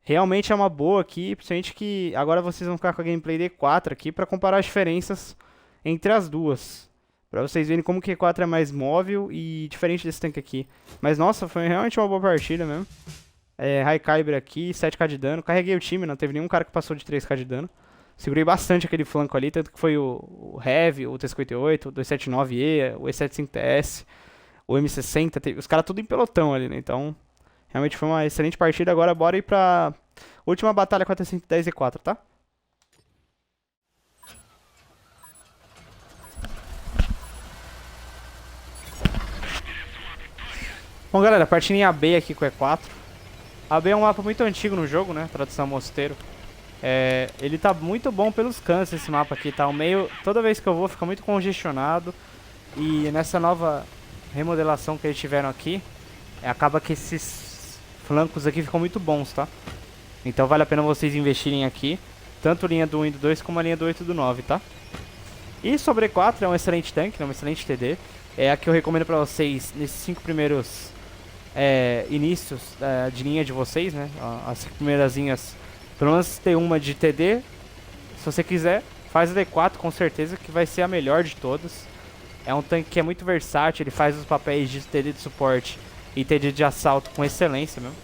Speaker 2: Realmente é uma boa aqui, principalmente que agora vocês vão ficar com a gameplay D4 aqui pra comparar as diferenças entre as duas. Pra vocês verem como que E4 é mais móvel e diferente desse tanque aqui. Mas nossa, foi realmente uma boa partida mesmo. High Caliber aqui, 7k de dano. Carreguei o time, não teve nenhum cara que passou de 3k de dano. Segurei bastante aquele flanco ali, tanto que foi o Heavy, o T-58, o 279E, o E75TS, o M60, os caras tudo em pelotão ali, né? Então, realmente foi uma excelente partida. Agora bora ir pra última batalha com a T-110E4, tá? Bom, galera, partindo em AB aqui com o E4. AB é um mapa muito antigo no jogo, né? Tradução mosteiro. Ele tá muito bom pelos cantos, esse mapa aqui, tá? O meio, toda vez que eu vou, fica muito congestionado. E nessa nova remodelação que eles tiveram aqui, acaba que esses flancos aqui ficam muito bons, tá? Então vale a pena vocês investirem aqui, tanto a linha do 1 e do 2 como a linha do 8 e do 9, tá? E sobre E4 é um excelente tanque, é um excelente TD. É a que eu recomendo pra vocês nesses 5 primeiros inícios de linha de vocês, né? As 5 primeiras linhas. Pelo menos ter uma de TD, se você quiser, faz a D4 com certeza que vai ser a melhor de todas. É um tanque que é muito versátil, ele faz os papéis de TD de suporte e TD de assalto com excelência mesmo.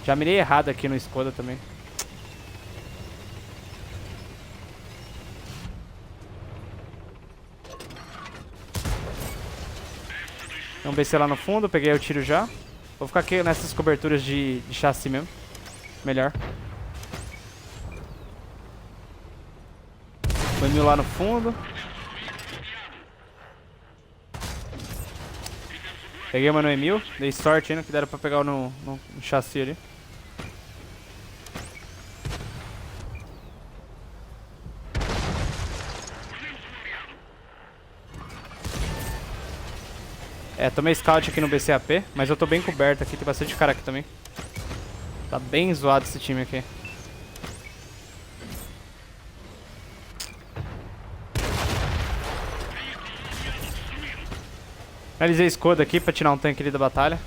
Speaker 2: Já mirei errado aqui no Skoda também. Tem um BC lá no fundo, peguei o tiro já. Vou ficar aqui nessas coberturas de chassi mesmo. Melhor. Foi mil lá no fundo. Peguei uma no Emil. Dei sorte ainda que deram pra pegar no chassi ali. Tomei scout aqui no BCAP, mas eu tô bem coberto aqui, tem bastante cara aqui também. Tá bem zoado esse time aqui. Finalizei a escudo aqui pra tirar um tanque ali da batalha.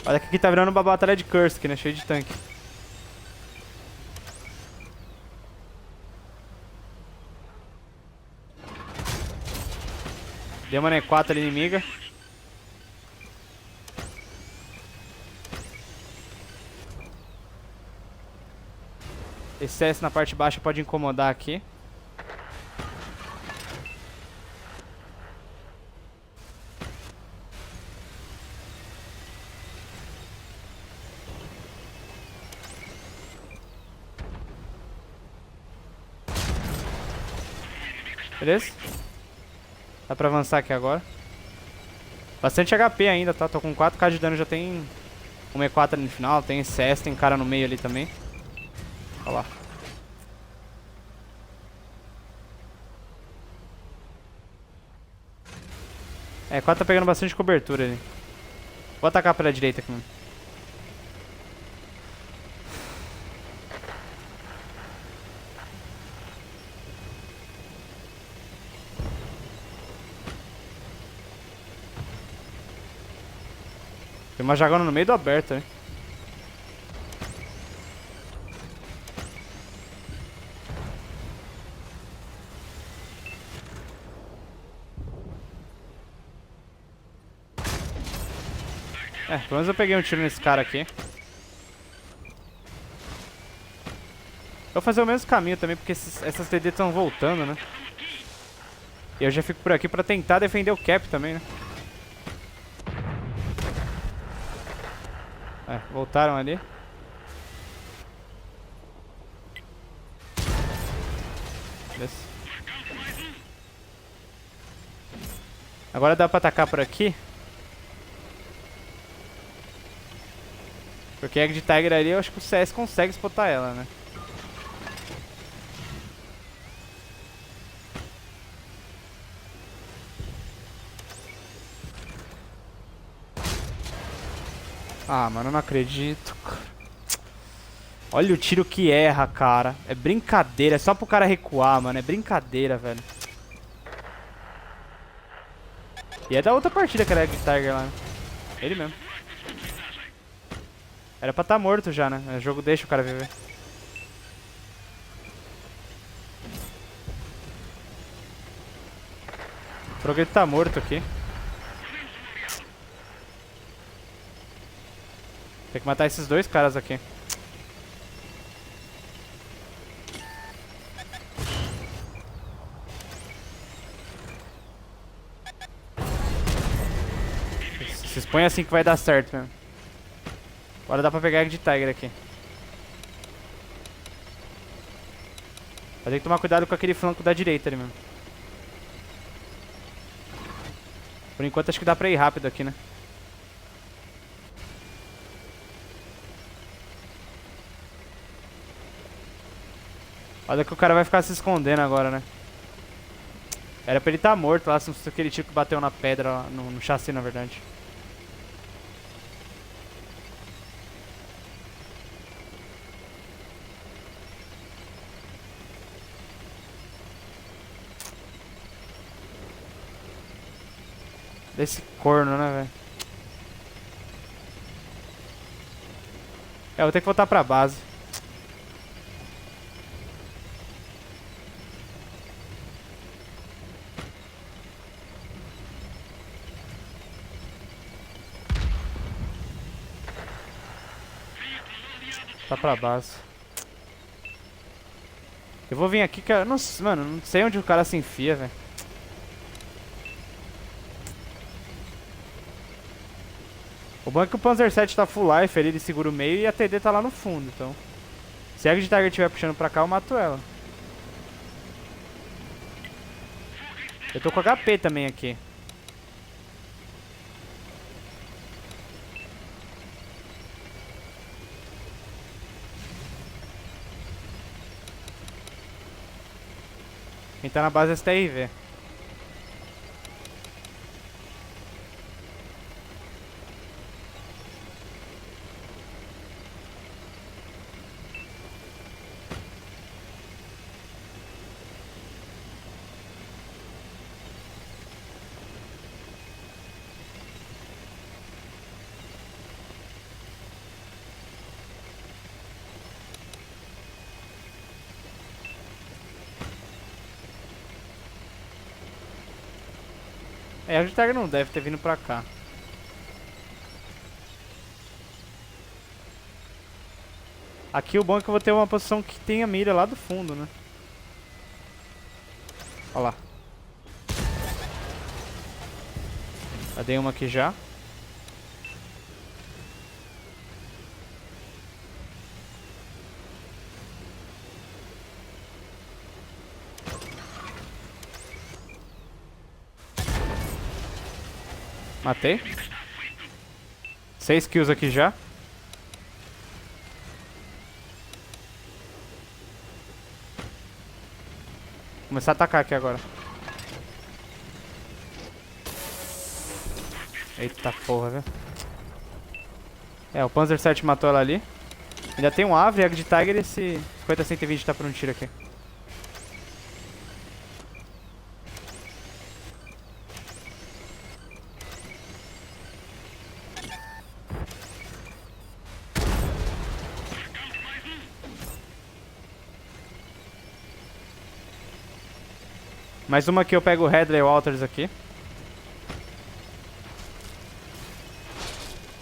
Speaker 2: Olha que aqui tá virando uma batalha de Kursk, né? Cheio de tanque. Deu uma E4 ali inimiga. Esse CS na parte baixa pode incomodar aqui. Beleza? Dá pra avançar aqui agora. Bastante HP ainda, tá? Tô com 4k de dano, já tem um E4 ali no final, tem CS, tem cara no meio ali também. Olha lá. É, 4 tá pegando bastante cobertura ali. Vou atacar pela direita aqui, mano. Tem uma jagona no meio do aberto, né? É, pelo menos eu peguei um tiro nesse cara aqui. Eu vou fazer o mesmo caminho também, porque essas TD estão voltando, né? E eu já fico por aqui pra tentar defender o cap também, né? É, voltaram ali. Beleza. Agora dá pra atacar por aqui. Porque a Egg de Tiger ali, eu acho que o CS consegue spotar ela, né? Ah, mano, eu não acredito. Olha o tiro que erra, cara. É brincadeira, é só pro cara recuar, mano. É brincadeira, velho. E é da outra partida que era Egg Tiger lá, né? Ele mesmo. Era pra estar morto já, né? O jogo deixa o cara viver. O Progresso tá morto aqui. Tem que matar esses dois caras aqui. Se expõe assim que vai dar certo mesmo. Agora dá pra pegar Egg de Tiger aqui. Vai ter que tomar cuidado com aquele flanco da direita ali mesmo. Por enquanto acho que dá pra ir rápido aqui, né? Olha que o cara vai ficar se escondendo agora, né? Era pra ele estar morto lá, se não fosse aquele tiro que bateu na pedra, lá, no chassi, na verdade. Desse corno, né, velho? É, eu vou ter que voltar pra base. Tá pra base. Eu vou vir aqui, cara. Não, mano, não sei onde o cara se enfia, velho. O bom é que o Panzer 7 tá full life ali, ele segura o meio e a TD tá lá no fundo, então. Se a Egg de Tiger estiver puxando pra cá, eu mato ela. Eu tô com HP também aqui. Quem tá na base é STRV. É, a Tiger não deve ter vindo pra cá. Aqui o bom é que eu vou ter uma posição que tenha mira lá do fundo, né? Olha lá. Já dei uma aqui já. Matei. 6 kills aqui já. Vou começar a atacar aqui agora. Eita porra, velho. É, o Panzer 7 matou ela ali. Ainda tem um Avre, Egg de Tiger e esse 50-120 tá por um tiro aqui. Mais uma que eu pego o Headley Walters aqui.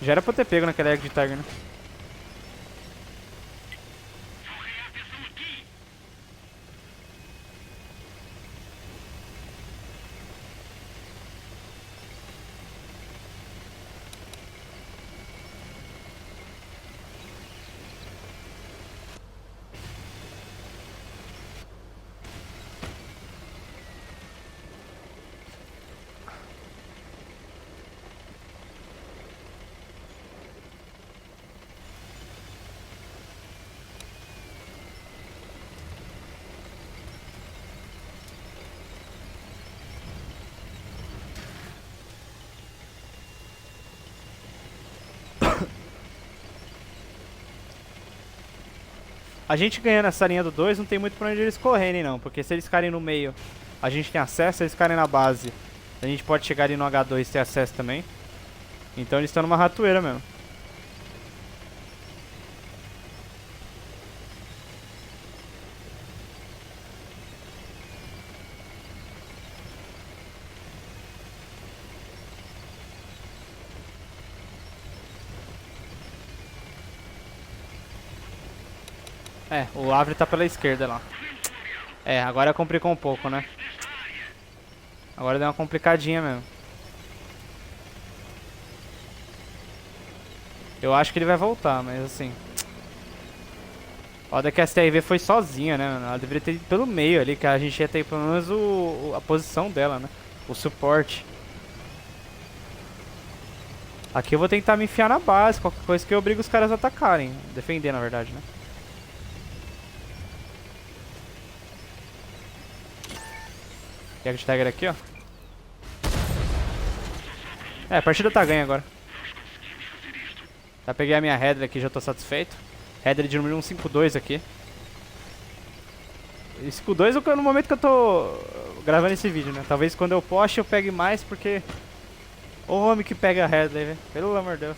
Speaker 2: Já era pra eu ter pego naquela Egg de Tiger, né? A gente ganhando essa linha do 2 não tem muito pra onde eles correrem não, porque se eles ficarem no meio, a gente tem acesso, se eles ficarem na base, a gente pode chegar ali no H2 e ter acesso também. Então eles estão numa ratoeira mesmo. É, o Avre tá pela esquerda lá. É, agora complicou um pouco, né? Agora deu uma complicadinha mesmo. Eu acho que ele vai voltar, mas assim... Foda que a STRV foi sozinha, né? Ela deveria ter ido pelo meio ali, que a gente ia ter pelo menos a posição dela, né? O suporte. Aqui eu vou tentar me enfiar na base, qualquer coisa que eu obrigo os caras a atacarem. Defender, na verdade, né? Pega de Tiger aqui, ó. É, a partida tá ganha agora. Já peguei a minha Headley aqui, já tô satisfeito. Headley de número 152 aqui. E 52 é no momento que eu tô gravando esse vídeo, né? Talvez quando eu poste eu pegue mais, porque... O homem que pega a Headley, velho. Pelo amor de Deus.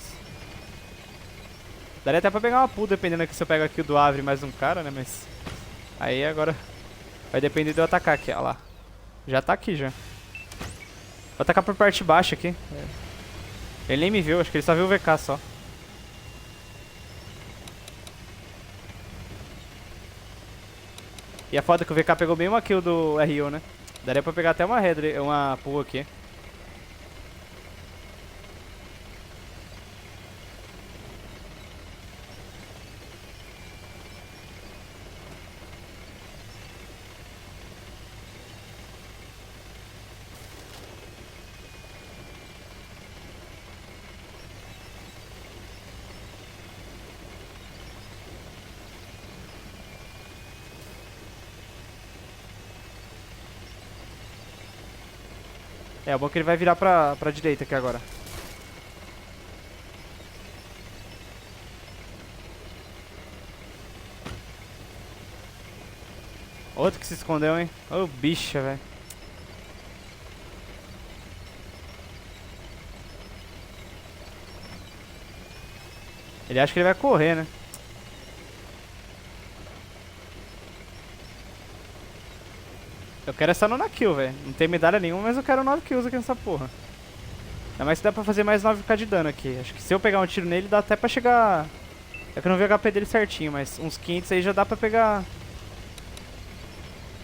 Speaker 2: Daria até pra pegar uma pool, dependendo aqui se eu pego aqui o do Avre mais um cara, né? Mas... Aí agora... Vai depender de eu atacar aqui, ó lá. Já tá aqui, já. Vou atacar por parte de baixo aqui. Ele nem me viu, acho que ele só viu o VK só. E a foda é que o VK pegou bem uma kill do RU, né? Daria pra pegar até uma Headley, uma pool aqui. É, o bom é que ele vai virar pra direita aqui agora. Outro que se escondeu, hein? Ô, bicha, velho. Ele acha que ele vai correr, né? Eu quero essa nona kill, velho. Não tem medalha nenhuma, mas eu quero 9 kills aqui nessa porra. Ainda mais que dá pra fazer mais 9k de dano aqui. Acho que se eu pegar um tiro nele, dá até pra chegar... É que eu não vi o HP dele certinho, mas uns 500 aí já dá pra pegar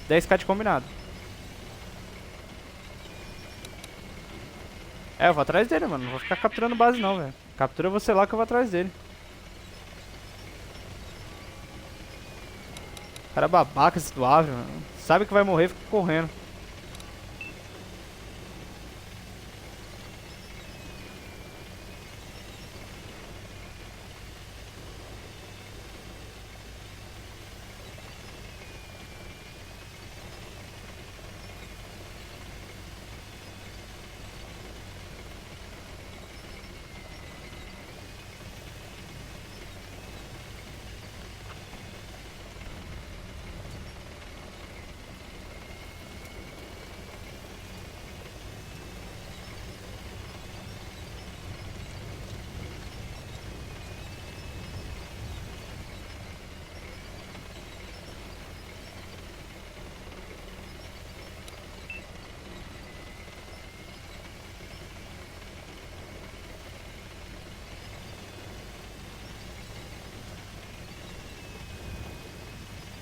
Speaker 2: 10k de combinado. É, eu vou atrás dele, mano. Não vou ficar capturando base não, velho. Captura você lá que eu vou atrás dele. Cara babaca esse doável, mano. Sabe que vai morrer, fica correndo.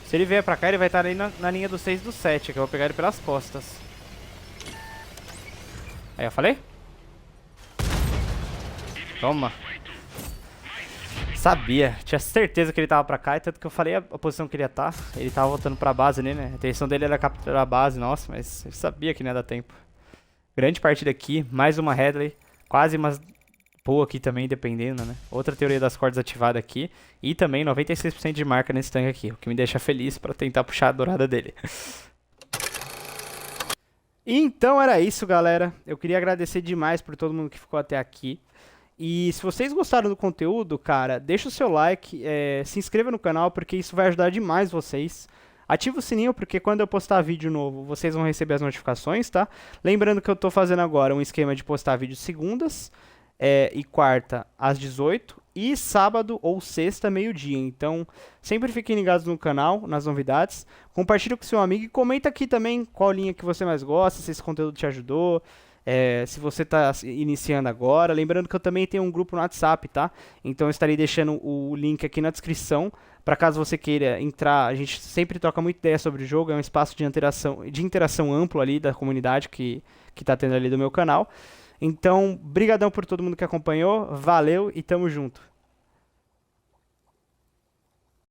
Speaker 2: Se ele vier pra cá, ele vai estar ali na linha do 6 e do 7, que eu vou pegar ele pelas costas. Aí, eu falei? Toma. Sabia. Tinha certeza que ele tava pra cá, e tanto que eu falei a posição que ele ia estar. Ele tava voltando pra base ali, né? A intenção dele era capturar a base, nossa, mas eu sabia que não ia dar tempo. Grande partida aqui, mais uma Headley. Quase umas boa aqui também, dependendo, né? Outra teoria das cordas ativada aqui. E também 96% de marca nesse tanque aqui, o que me deixa feliz pra tentar puxar a dourada dele. Então era isso, galera. Eu queria agradecer demais por todo mundo que ficou até aqui. E se vocês gostaram do conteúdo, cara, deixa o seu like, se inscreva no canal, porque isso vai ajudar demais vocês. Ativa o sininho, porque quando eu postar vídeo novo, vocês vão receber as notificações, tá? Lembrando que eu tô fazendo agora um esquema de postar vídeo segundas e quarta às 18 e sábado ou sexta, meio-dia. Então, sempre fiquem ligados no canal, nas novidades. Compartilha com seu amigo e comenta aqui também qual linha que você mais gosta, se esse conteúdo te ajudou. Se você está iniciando agora, lembrando que eu também tenho um grupo no WhatsApp, tá? Então eu estarei deixando o link aqui na descrição, para caso você queira entrar. A gente sempre troca muita ideia sobre o jogo, é um espaço de interação amplo ali da comunidade que tá tendo ali do meu canal. Então, brigadão por todo mundo que acompanhou, valeu e tamo junto.